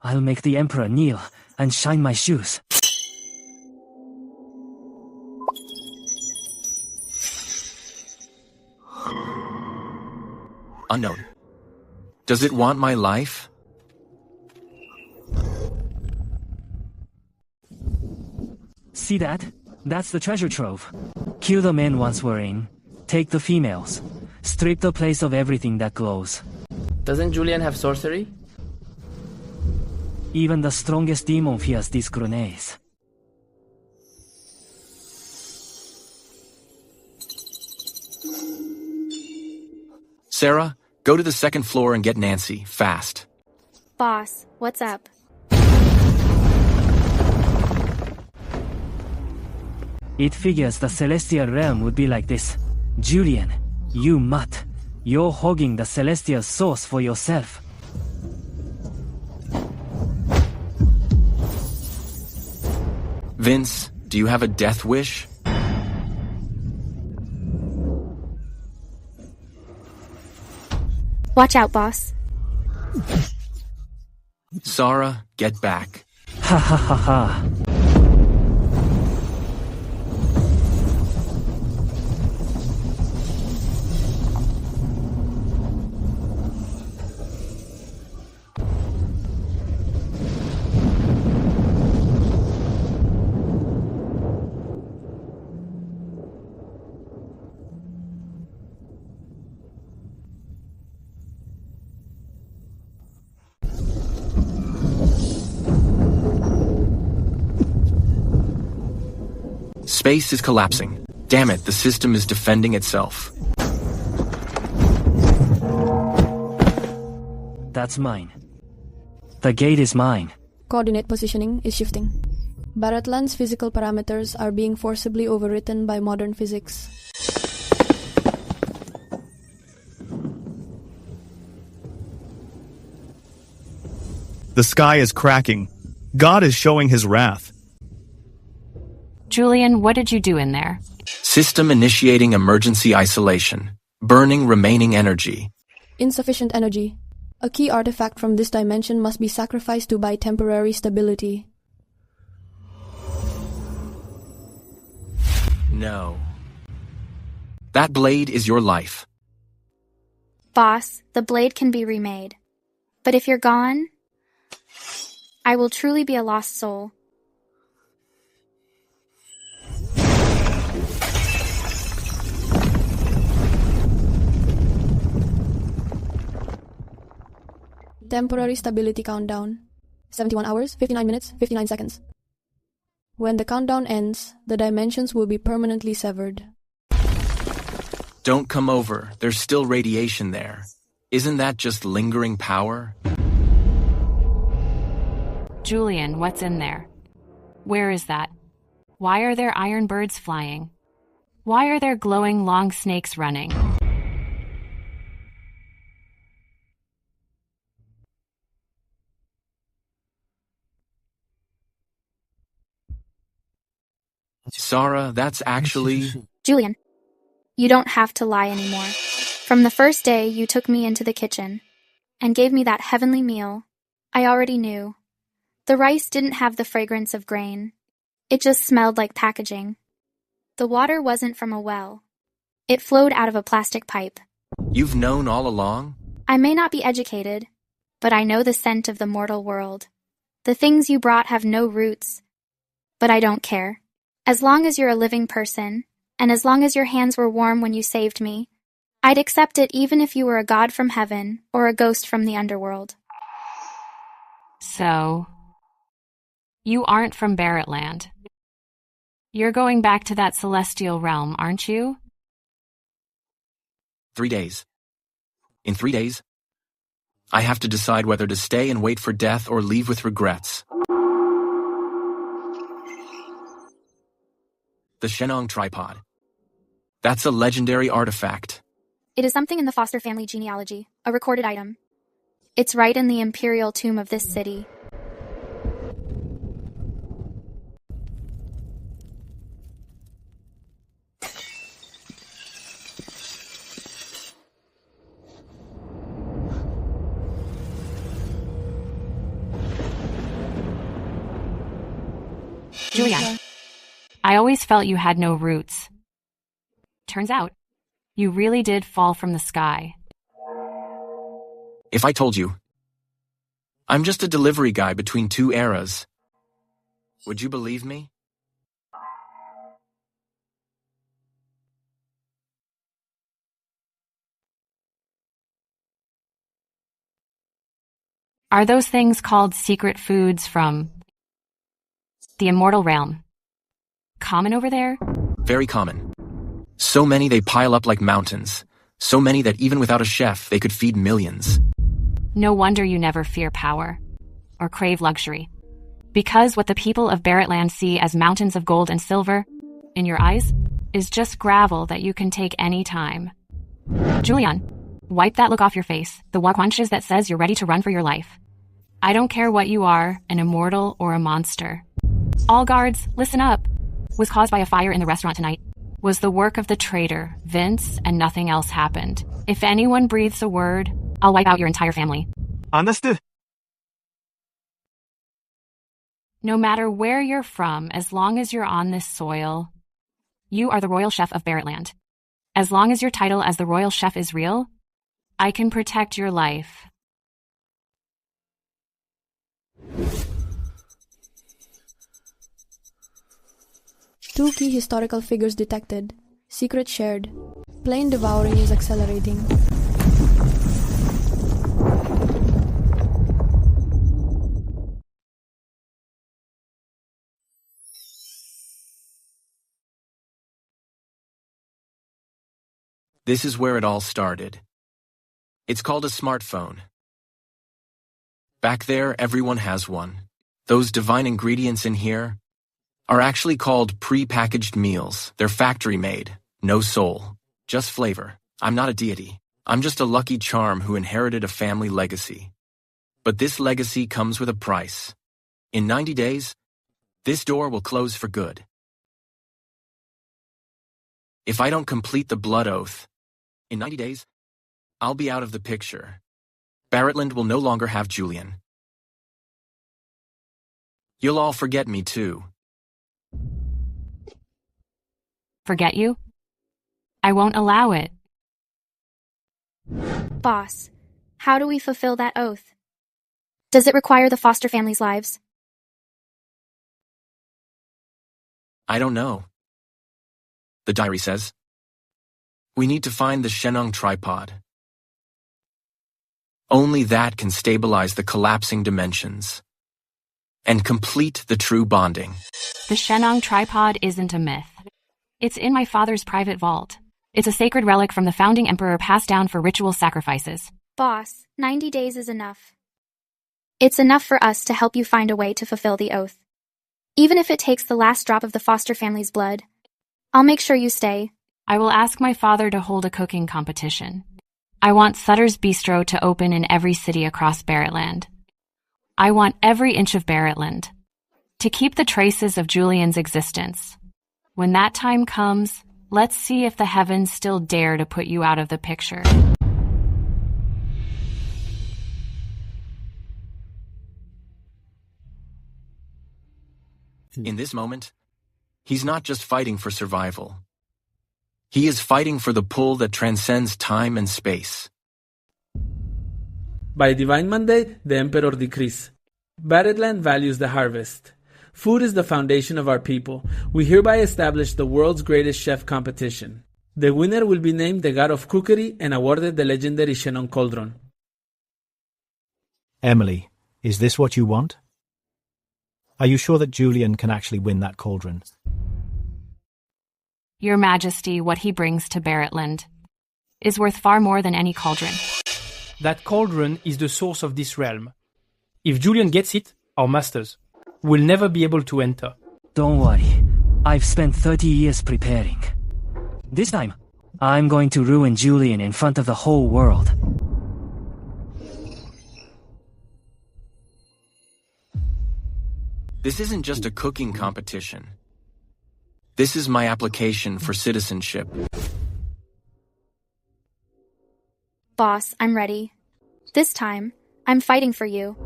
I'll make the Emperor kneel and shine my shoes. Unknown. Does it want my life? See that? That's the treasure trove. Kill the men once we're in. Take the females. Strip the place of everything that glows. Doesn't Julian have sorcery? Even the strongest demon fears these grenades. Sarah, go to the second floor and get Nancy, fast. Boss, what's up? It figures the celestial realm would be like this. Julian, you mutt. You're hogging the celestial source for yourself. Vince, do you have a death wish? Watch out, boss. Sarah, get back. Ha ha ha ha. Space is collapsing. Damn it, the system is defending itself. That's mine. The gate is mine. Coordinate positioning is shifting. Barretland's physical parameters are being forcibly overwritten by modern physics. The sky is cracking. God is showing his wrath. Julian, what did you do in there? System initiating emergency isolation. Burning remaining energy. Insufficient energy. A key artifact from this dimension must be sacrificed to buy temporary stability. No. That blade is your life. Boss, the blade can be remade. But if you're gone, I will truly be a lost soul. Temporary stability countdown. 71 hours, 59 minutes, 59 seconds. When the countdown ends, the dimensions will be permanently severed. Don't come over. There's still radiation there. Isn't that just lingering power? Julian, what's in there? Where is that? Why are there iron birds flying? Why are there glowing long snakes running? Sarah, that's actually... Julian, you don't have to lie anymore. From the first day you took me into the kitchen and gave me that heavenly meal, I already knew. The rice didn't have the fragrance of grain. It just smelled like packaging. The water wasn't from a well. It flowed out of a plastic pipe. You've known all along? I may not be educated, but I know the scent of the mortal world. The things you brought have no roots, but I don't care. As long as you're a living person, and as long as your hands were warm when you saved me, I'd accept it even if you were a god from heaven or a ghost from the underworld. So, you aren't from Barrettland. You're going back to that celestial realm, aren't you? 3 days. In 3 days, I have to decide whether to stay and wait for death or leave with regrets. The Shenong tripod. That's a legendary artifact. It is something in the Foster family genealogy, a recorded item. It's right in the imperial tomb of this city. Julian, I always felt you had no roots. Turns out, you really did fall from the sky. If I told you, I'm just a delivery guy between two eras, would you believe me? Are those things called secret foods from the immortal realm common over there? Very common. So many they pile up like mountains. So many that even without a chef, they could feed millions. No wonder you never fear power or crave luxury. Because what the people of Barrettland see as mountains of gold and silver in your eyes is just gravel that you can take any time. Julian, wipe that look off your face, the waquanches that says you're ready to run for your life. I don't care what you are, an immortal or a monster. All guards, listen up. Was caused by a fire in the restaurant tonight. Was the work of the traitor, Vince, and nothing else happened. If anyone breathes a word, I'll wipe out your entire family. Understood. No matter where you're from, as long as you're on this soil, you are the royal chef of Barrettland. As long as your title as the royal chef is real, I can protect your life. Two key historical figures detected. Secret shared. Plane devouring is accelerating. This is where it all started. It's called a smartphone. Back there, everyone has one. Those divine ingredients in here are actually called pre-packaged meals. They're factory-made. No soul. Just flavor. I'm not a deity. I'm just a lucky charm who inherited a family legacy. But this legacy comes with a price. In 90 days, this door will close for good. If I don't complete the blood oath, in 90 days, I'll be out of the picture. Barrettland will no longer have Julian. You'll all forget me too. Forget you? I won't allow it. Boss, how do we fulfill that oath? Does it require the Foster family's lives? I don't know. The diary says we need to find the Shenong tripod. Only that can stabilize the collapsing dimensions and complete the true bonding. The Shenong tripod isn't a myth. It's in my father's private vault. It's a sacred relic from the founding emperor passed down for ritual sacrifices. Boss, 90 days is enough. It's enough for us to help you find a way to fulfill the oath. Even if it takes the last drop of the Foster family's blood, I'll make sure you stay. I will ask my father to hold a cooking competition. I want Sutter's Bistro to open in every city across Barrettland. I want every inch of Barrettland to keep the traces of Julian's existence. When that time comes, let's see if the heavens still dare to put you out of the picture. In this moment, he's not just fighting for survival. He is fighting for the pull that transcends time and space. By divine mandate, the Emperor decrees. Barretland values the harvest. Food is the foundation of our people. We hereby establish the world's greatest chef competition. The winner will be named the god of cookery and awarded the legendary Shannon Cauldron. Emily, is this what you want? Are you sure that Julian can actually win that cauldron? Your Majesty, what he brings to Barretland is worth far more than any cauldron. That cauldron is the source of this realm. If Julian gets it, our masters will never be able to enter. Don't worry. I've spent 30 years preparing. This time, I'm going to ruin Julian in front of the whole world. This isn't just a cooking competition. This is my application for citizenship. Boss, I'm ready. This time, I'm fighting for you.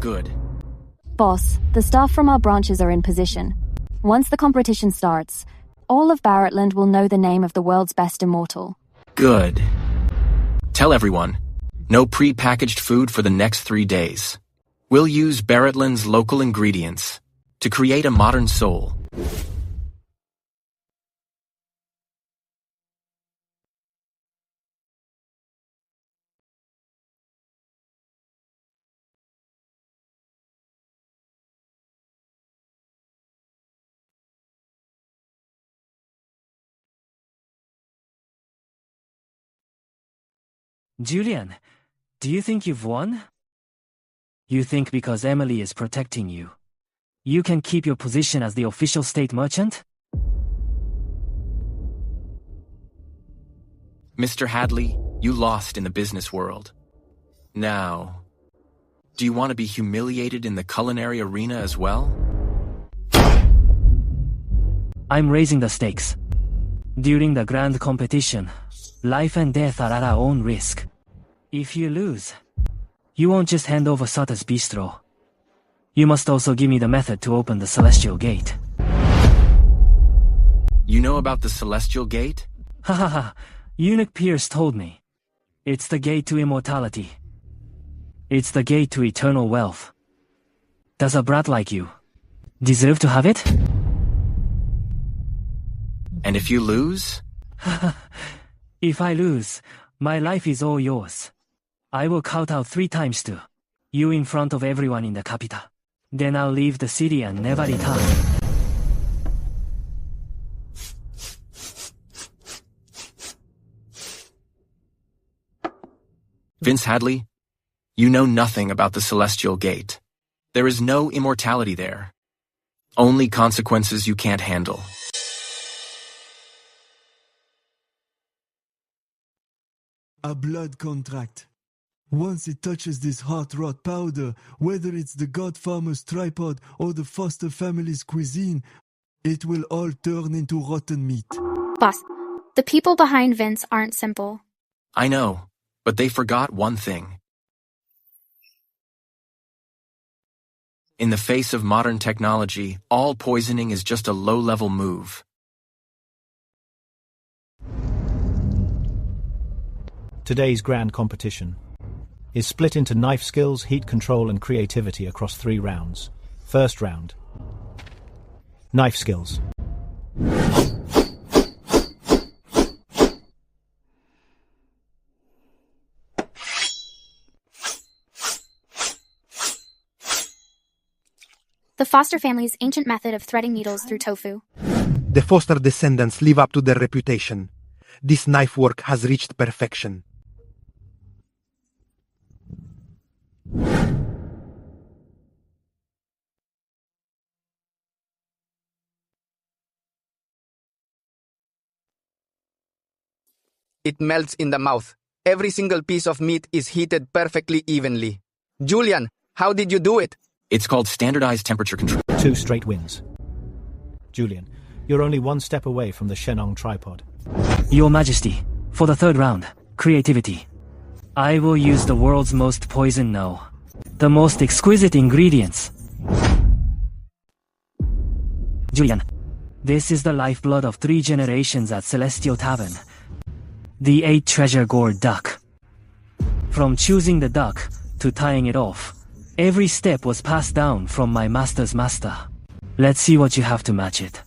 Good. Boss, the staff from our branches are in position. Once the competition starts, all of Barretland will know the name of the world's best immortal. Good. Tell everyone, no pre-packaged food for the next 3 days. We'll use Barretland's local ingredients to create a modern soul. Julian, do you think you've won? You think because Emily is protecting you, you can keep your position as the official state merchant? Mr. Hadley, you lost in the business world. Now, do you want to be humiliated in the culinary arena as well? I'm raising the stakes. During the grand competition, life and death are at our own risk. If you lose, you won't just hand over Sutter's Bistro. You must also give me the method to open the Celestial Gate. You know about the Celestial Gate? Hahaha, Eunuch Pierce told me. It's the gate to immortality. It's the gate to eternal wealth. Does a brat like you deserve to have it? And if you lose? If I lose, my life is all yours. I will kowtow 3 times to you in front of everyone in the capital. Then I'll leave the city and never return. Vince Hadley, you know nothing about the Celestial Gate. There is no immortality there. Only consequences you can't handle. A blood contract. Once it touches this hot rot powder, whether it's the god farmer's tripod or the foster family's cuisine, it will all turn into rotten meat. Boss, the people behind Vince aren't simple. I know, but they forgot one thing. In the face of modern technology, all poisoning is just a low-level move. Today's grand competition is split into knife skills, heat control, and creativity across 3 rounds. First round. Knife skills. The Foster family's ancient method of threading needles through tofu. The Foster descendants live up to their reputation. This knife work has reached perfection. It melts in the mouth. Every single piece of meat is heated perfectly evenly. Julian, how did you do it? It's called standardized temperature control. 2 straight wins. Julian, you're only one step away from the Shenong tripod. Your Majesty, for the third round, creativity. I will use the world's most poison the most exquisite ingredients. Julian, this is the lifeblood of 3 generations at Celestial Tavern. The 8 treasure gourd duck. From choosing the duck to tying it off, every step was passed down from my master's master. Let's see what you have to match it.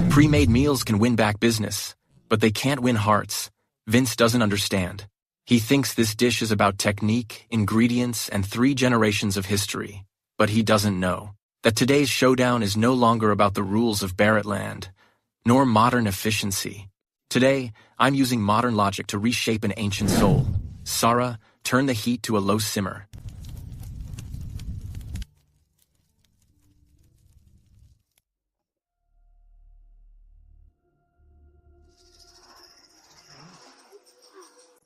Pre-made meals can win back business, but they can't win hearts. Vince doesn't understand. He thinks this dish is about technique, ingredients, and 3 generations of history. But he doesn't know that today's showdown is no longer about the rules of Barretland, nor modern efficiency. Today, I'm using modern logic to reshape an ancient soul. Sarah, turn the heat to a low simmer.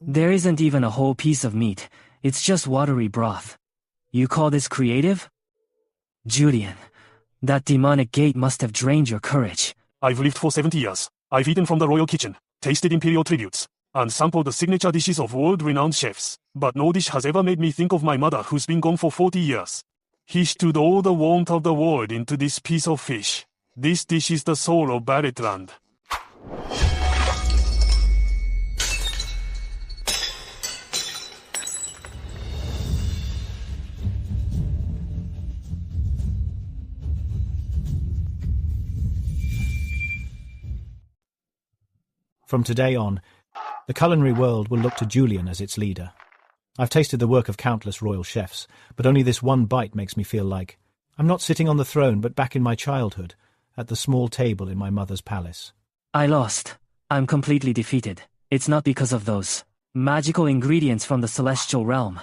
There isn't even a whole piece of meat, it's just watery broth. You call this creative? Julian, that demonic gate must have drained your courage. I've lived for 70 years. I've eaten from the royal kitchen, tasted imperial tributes, and sampled the signature dishes of world-renowned chefs. But no dish has ever made me think of my mother, who's been gone for 40 years. He stood all the warmth of the world into this piece of fish. This dish is the soul of Barretland. From today on, the culinary world will look to Julian as its leader. I've tasted the work of countless royal chefs, but only this one bite makes me feel like I'm not sitting on the throne but back in my childhood, at the small table in my mother's palace. I lost. I'm completely defeated. It's not because of those magical ingredients from the celestial realm.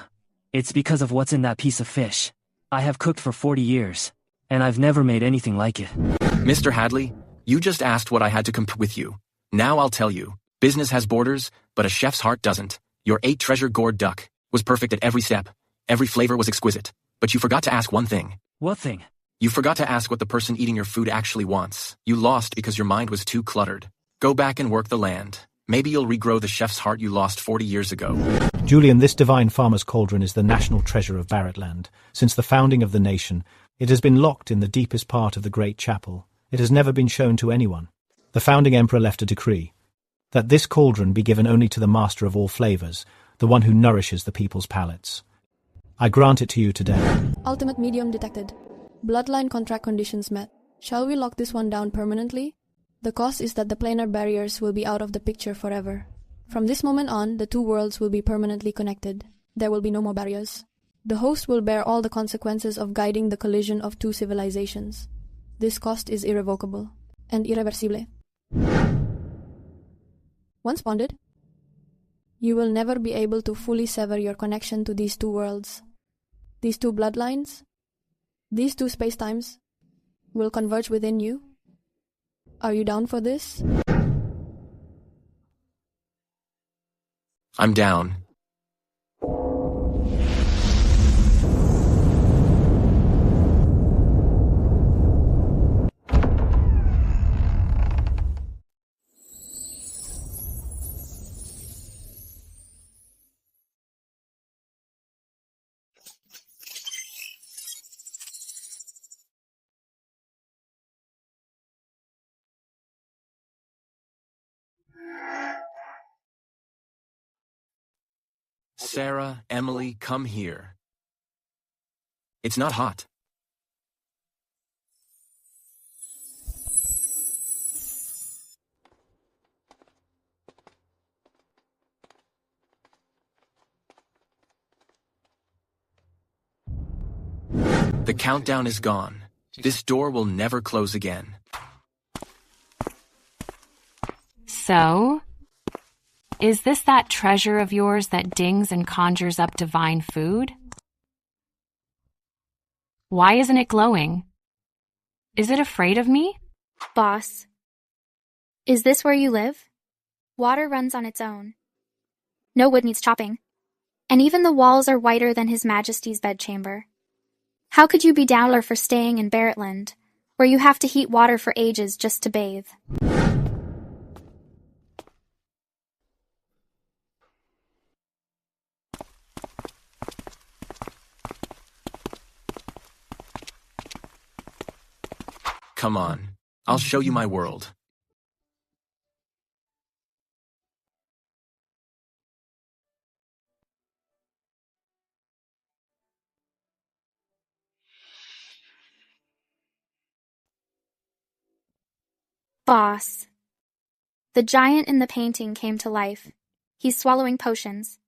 It's because of what's in that piece of fish. I have cooked for 40 years, and I've never made anything like it. Mr. Hadley, you just asked what I had to compete with you. Now I'll tell you. Business has borders, but a chef's heart doesn't. Your 8 treasure gourd duck was perfect at every step. Every flavor was exquisite. But you forgot to ask one thing. What thing? You forgot to ask what the person eating your food actually wants. You lost because your mind was too cluttered. Go back and work the land. Maybe you'll regrow the chef's heart you lost 40 years ago. Julian, this divine farmer's cauldron is the national treasure of Barretland. Since the founding of the nation, it has been locked in the deepest part of the great chapel. It has never been shown to anyone. The founding emperor left a decree that this cauldron be given only to the master of all flavors, the one who nourishes the people's palates. I grant it to you today. Ultimate medium detected. Bloodline contract conditions met. Shall we lock this one down permanently? The cost is that the planar barriers will be out of the picture forever. From this moment on, the 2 worlds will be permanently connected. There will be no more barriers. The host will bear all the consequences of guiding the collision of 2 civilizations. This cost is irrevocable and irreversible. Once bonded, you will never be able to fully sever your connection to these 2 worlds. These 2 bloodlines, these 2 spacetimes, will converge within you. Are you down for this? I'm down. Sarah, Emily, come here. It's not hot. The countdown is gone. This door will never close again. So? Is this that treasure of yours that dings and conjures up divine food? Why isn't it glowing? Is it afraid of me? Boss, is this where you live? Water runs on its own. No wood needs chopping. And even the walls are whiter than His Majesty's bedchamber. How could you be doubter for staying in Barrettland, where you have to heat water for ages just to bathe? Come on, I'll show you my world. Boss. The giant in the painting came to life. He's swallowing potions.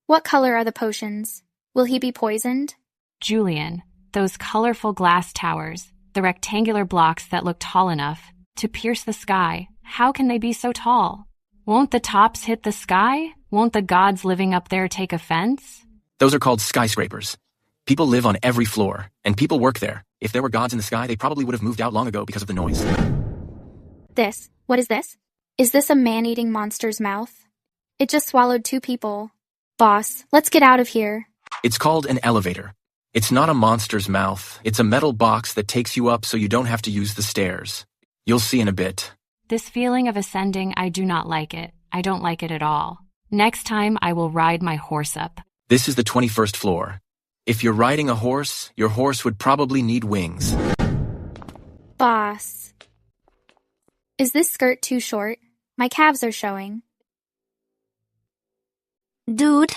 What color are the potions? Will he be poisoned? Julian, those colorful glass towers, the rectangular blocks that look tall enough to pierce the sky, how can they be so tall? Won't the tops hit the sky? Won't the gods living up there take offense? Those are called skyscrapers. People live on every floor, and people work there. If there were gods in the sky, they probably would have moved out long ago because of the noise. What is this? Is this a man-eating monster's mouth? It just swallowed 2 people. Boss, let's get out of here. It's called an elevator. It's not a monster's mouth. It's a metal box that takes you up so you don't have to use the stairs. You'll see in a bit. This feeling of ascending, I do not like it. I don't like it at all. Next time, I will ride my horse up. This is the 21st floor. If you're riding a horse, your horse would probably need wings. Boss. Is this skirt too short? My calves are showing. Dude,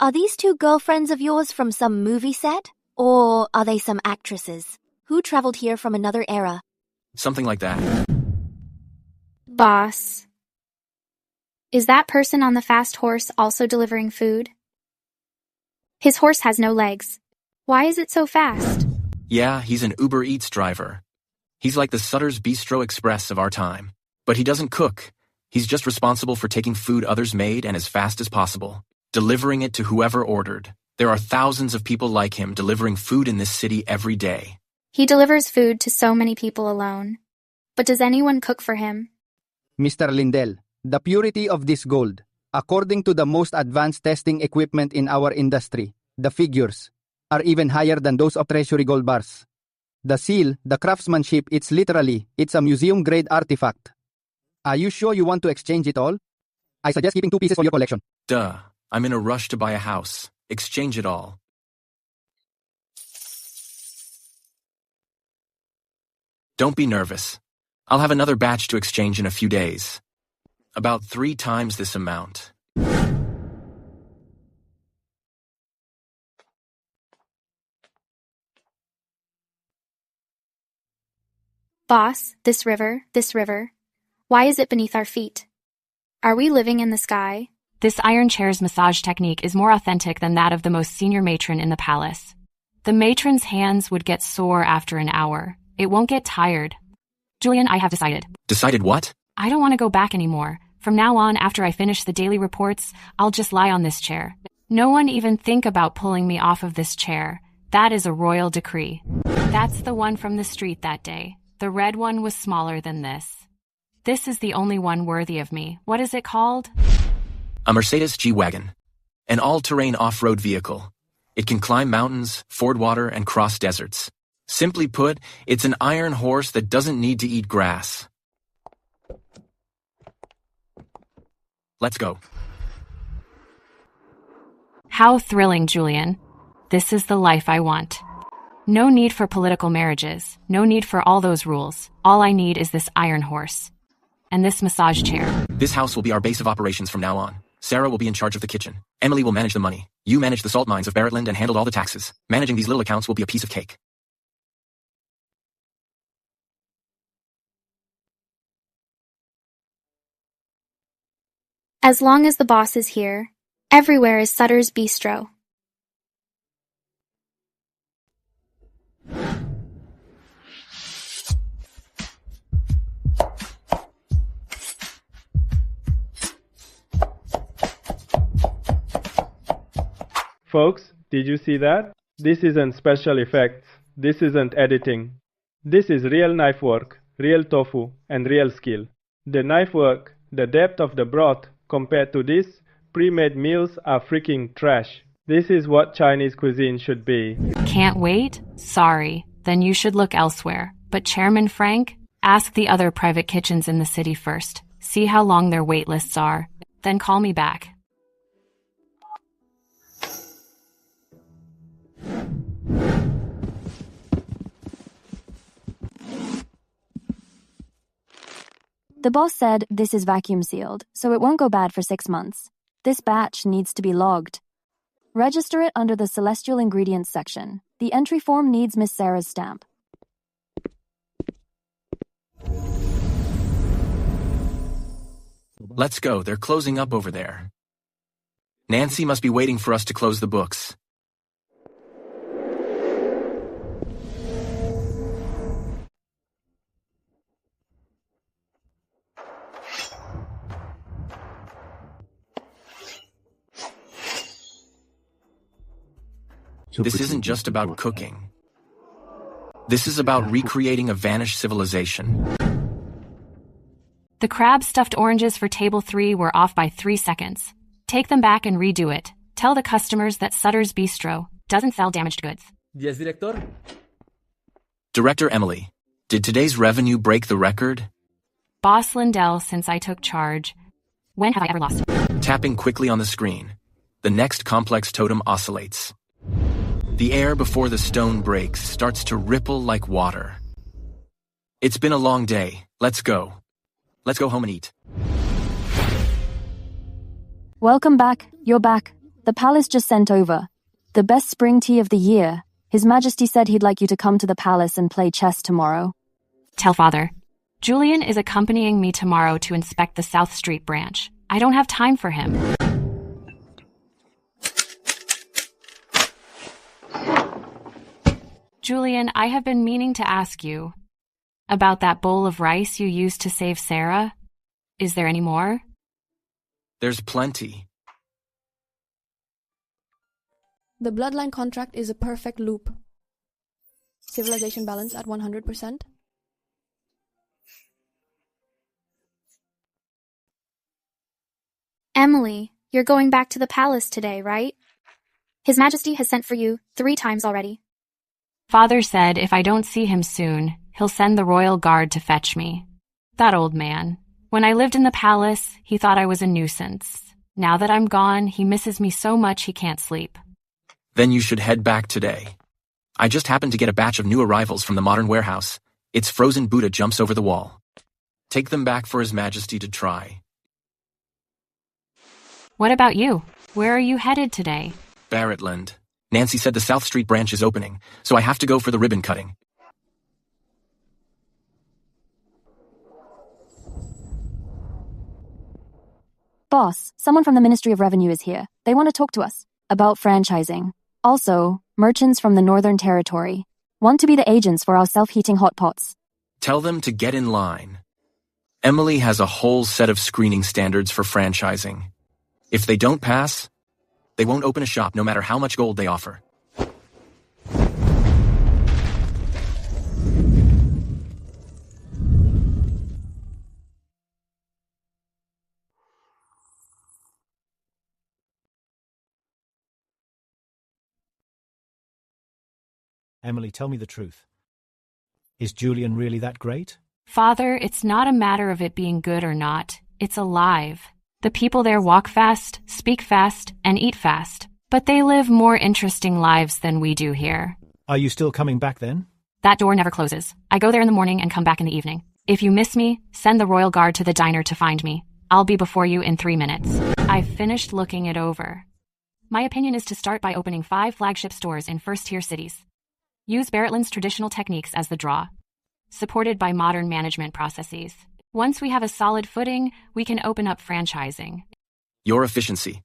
are these 2 girlfriends of yours from some movie set? Or are they some actresses who traveled here from another era? Something like that. Boss. Is that person on the fast horse also delivering food? His horse has no legs. Why is it so fast? Yeah, he's an Uber Eats driver. He's like the Sutter's Bistro Express of our time. But he doesn't cook. He's just responsible for taking food others made and as fast as possible, delivering it to whoever ordered. There are thousands of people like him delivering food in this city every day. He delivers food to so many people alone. But does anyone cook for him? Mr. Lindell, the purity of this gold, according to the most advanced testing equipment in our industry, the figures are even higher than those of treasury gold bars. The seal, the craftsmanship, it's a museum-grade artifact. Are you sure you want to exchange it all? I suggest keeping 2 pieces for your collection. Duh. I'm in a rush to buy a house. Exchange it all. Don't be nervous. I'll have another batch to exchange in a few days. About 3 times this amount. Boss, this river. Why is it beneath our feet? Are we living in the sky? This iron chair's massage technique is more authentic than that of the most senior matron in the palace. The matron's hands would get sore after an hour. It won't get tired. Julian, I have decided. Decided what? I don't want to go back anymore. From now on, after I finish the daily reports, I'll just lie on this chair. No one even think about pulling me off of this chair. That is a royal decree. That's the one from the street that day. The red one was smaller than this. This is the only one worthy of me. What is it called? A Mercedes G-Wagon. An all-terrain off-road vehicle. It can climb mountains, ford water, and cross deserts. Simply put, it's an iron horse that doesn't need to eat grass. Let's go. How thrilling, Julian. This is the life I want. No need for political marriages. No need for all those rules. All I need is this iron horse. And this massage chair. This house will be our base of operations from now on. Sarah will be in charge of the kitchen. Emily will manage the money. You manage the salt mines of Barrettland and handle all the taxes. Managing these little accounts will be a piece of cake. As long as the boss is here, everywhere is Sutter's Bistro. Folks, did you see that? This isn't special effects. This isn't editing. This is real knife work, real tofu, and real skill. The knife work, the depth of the broth compared to this, pre-made meals are freaking trash. This is what Chinese cuisine should be. Can't wait? Sorry. Then you should look elsewhere. But Chairman Frank, ask the other private kitchens in the city first. See how long their wait lists are. Then call me back. The boss said this is vacuum sealed, so it won't go bad for 6 months. This batch needs to be logged. Register it under the Celestial Ingredients section. The entry form needs Miss Sarah's stamp. Let's go, they're closing up over there. Nancy must be waiting for us to close the books. This isn't just about cooking. This is about recreating a vanished civilization. The crab-stuffed oranges for table 3 were off by 3 seconds. Take them back and redo it. Tell the customers that Sutter's Bistro doesn't sell damaged goods. Yes, Director? Director Emily, did today's revenue break the record? Boss Lindell, since I took charge. When have I ever lost? Tapping quickly on the screen. The next complex totem oscillates. The air before the stone breaks starts to ripple like water. It's been a long day. Let's go. Let's go home and eat. Welcome back. You're back. The palace just sent over. The best spring tea of the year. His Majesty said he'd like you to come to the palace and play chess tomorrow. Tell Father. Julian is accompanying me tomorrow to inspect the South Street branch. I don't have time for him. Julian, I have been meaning to ask you about that bowl of rice you used to save Sarah. Is there any more? There's plenty. The bloodline contract is a perfect loop. Civilization balance at 100%. Emily, you're going back to the palace today, right? His Majesty has sent for you 3 times already. Father said if I don't see him soon, he'll send the royal guard to fetch me. That old man. When I lived in the palace, he thought I was a nuisance. Now that I'm gone, he misses me so much he can't sleep. Then you should head back today. I just happened to get a batch of new arrivals from the modern warehouse. Its frozen Buddha jumps over the wall. Take them back for His Majesty to try. What about you? Where are you headed today? Barrettland. Nancy said the South Street branch is opening, so I have to go for the ribbon cutting. Boss, someone from the Ministry of Revenue is here. They want to talk to us about franchising. Also, merchants from the Northern Territory want to be the agents for our self-heating hot pots. Tell them to get in line. Emily has a whole set of screening standards for franchising. If they don't pass, they won't open a shop no matter how much gold they offer. Emily, tell me the truth. Is Julian really that great? Father, it's not a matter of it being good or not. It's alive. The people there walk fast, speak fast, and eat fast. But they live more interesting lives than we do here. Are you still coming back then? That door never closes. I go there in the morning and come back in the evening. If you miss me, send the royal guard to the diner to find me. I'll be before you in 3 minutes. I've finished looking it over. My opinion is to start by opening 5 flagship stores in first-tier cities. Use Barrettland's traditional techniques as the draw, supported by modern management processes. Once we have a solid footing, we can open up franchising. Your efficiency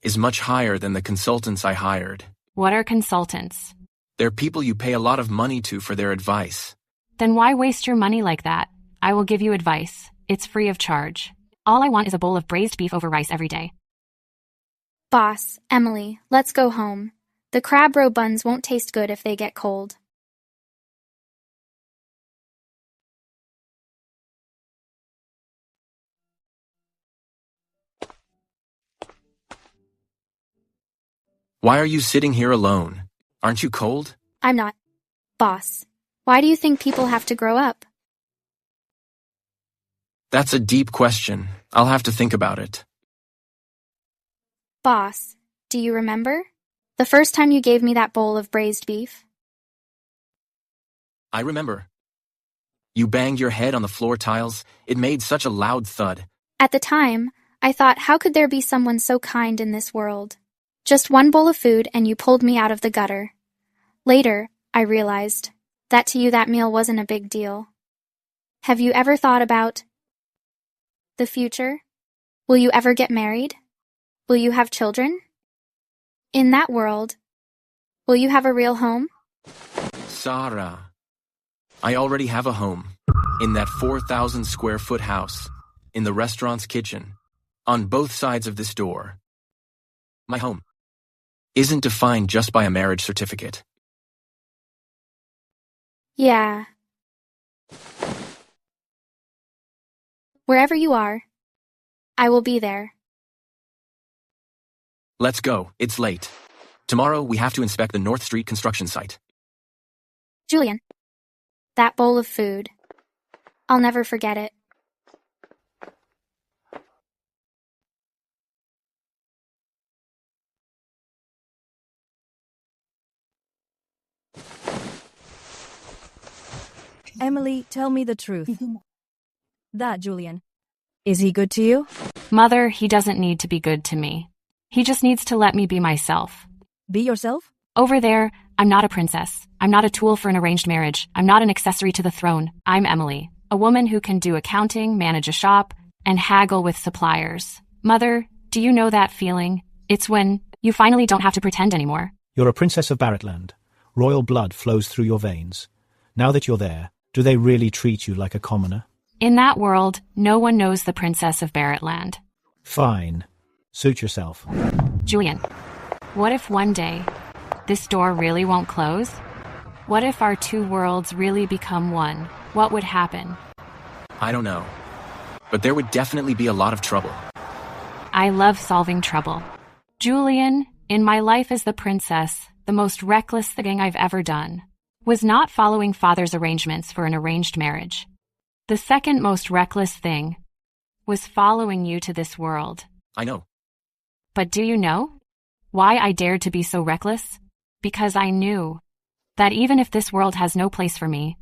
is much higher than the consultants I hired. What are consultants? They're people you pay a lot of money to for their advice. Then why waste your money like that? I will give you advice. It's free of charge. All I want is a bowl of braised beef over rice every day. Boss, Emily, let's go home. The crab roe buns won't taste good if they get cold. Why are you sitting here alone? Aren't you cold? I'm not. Boss, why do you think people have to grow up? That's a deep question. I'll have to think about it. Boss, do you remember? The first time you gave me that bowl of braised beef? I remember. You banged your head on the floor tiles. It made such a loud thud. At the time, I thought, how could there be someone so kind in this world? Just one bowl of food and you pulled me out of the gutter. Later, I realized that to you that meal wasn't a big deal. Have you ever thought about the future? Will you ever get married? Will you have children? In that world, will you have a real home? Sarah, I already have a home. In that 4,000 square foot house. In the restaurant's kitchen. On both sides of this door. My home isn't defined just by a marriage certificate. Yeah. Wherever you are, I will be there. Let's go, it's late. Tomorrow we have to inspect the North Street construction site. Julian, that bowl of food. I'll never forget it. Emily, tell me the truth. That Julian. Is he good to you? Mother, he doesn't need to be good to me. He just needs to let me be myself. Be yourself? Over there, I'm not a princess. I'm not a tool for an arranged marriage. I'm not an accessory to the throne. I'm Emily, a woman who can do accounting, manage a shop, and haggle with suppliers. Mother, do you know that feeling? It's when you finally don't have to pretend anymore. You're a princess of Barretland. Royal blood flows through your veins. Now that you're there, do they really treat you like a commoner? In that world, no one knows the princess of Barretland. Fine. Suit yourself. Julian, what if one day this door really won't close? What if our two worlds really become one? What would happen? I don't know. But there would definitely be a lot of trouble. I love solving trouble. Julian, in my life as the princess, the most reckless thing I've ever done was not following father's arrangements for an arranged marriage. The second most reckless thing was following you to this world. I know. But do you know why I dared to be so reckless? Because I knew that even if this world has no place for me,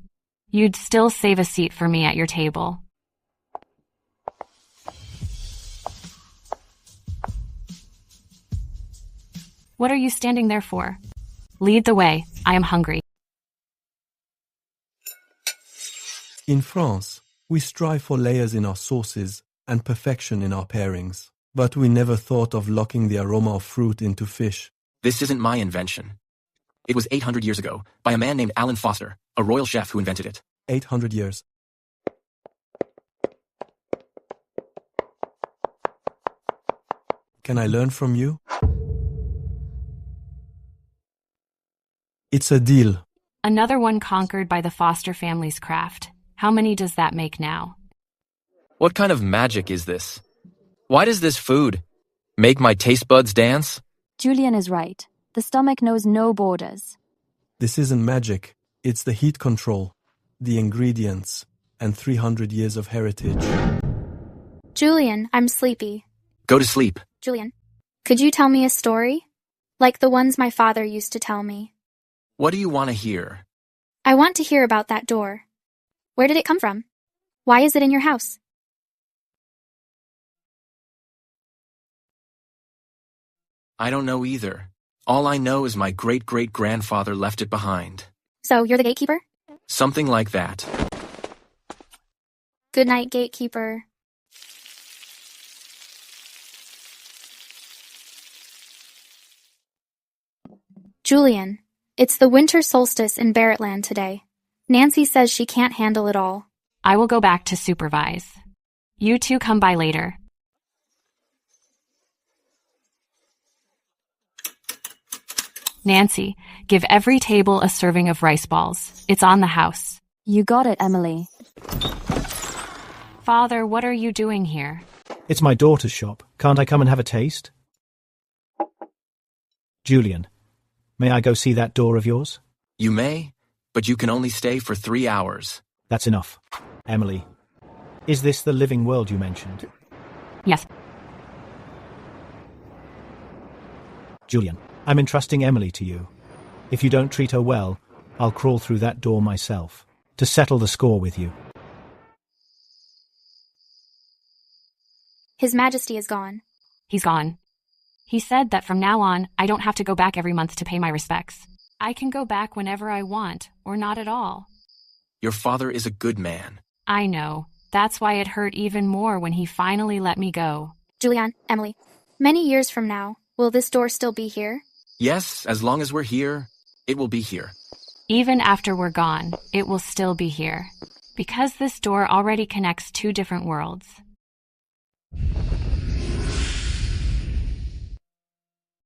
you'd still save a seat for me at your table. What are you standing there for? Lead the way. I am hungry. In France, we strive for layers in our sauces and perfection in our pairings, but we never thought of locking the aroma of fruit into fish. This isn't my invention. It was 800 years ago, by a man named Alan Foster, a royal chef who invented it. 800 years. Can I learn from you? It's a deal. Another one conquered by the Foster family's craft. How many does that make now? What kind of magic is this? Why does this food make my taste buds dance? Julian is right. The stomach knows no borders. This isn't magic. It's the heat control, the ingredients, and 300 years of heritage. Julian, I'm sleepy. Go to sleep. Julian, could you tell me a story? Like the ones my father used to tell me. What do you want to hear? I want to hear about that door. Where did it come from? Why is it in your house? I don't know either. All I know is my great-great-grandfather left it behind. So you're the gatekeeper? Something like that. Good night, gatekeeper. Julian, it's the winter solstice in Barretland today. Nancy says she can't handle it all. I will go back to supervise. You two come by later. Nancy, give every table a serving of rice balls. It's on the house. You got it, Emily. Father, what are you doing here? It's my daughter's shop. Can't I come and have a taste? Julian, may I go see that door of yours? You may, but you can only stay for 3 hours. That's enough. Emily, is this the living world you mentioned? Yes. Julian, I'm entrusting Emily to you. If you don't treat her well, I'll crawl through that door myself to settle the score with you. His Majesty is gone. He's gone. He said that from now on, I don't have to go back every month to pay my respects. I can go back whenever I want, or not at all. Your father is a good man. I know. That's why it hurt even more when he finally let me go. Julian, Emily, many years from now, will this door still be here? Yes, as long as we're here, it will be here. Even after we're gone, it will still be here. Because this door already connects 2 different worlds.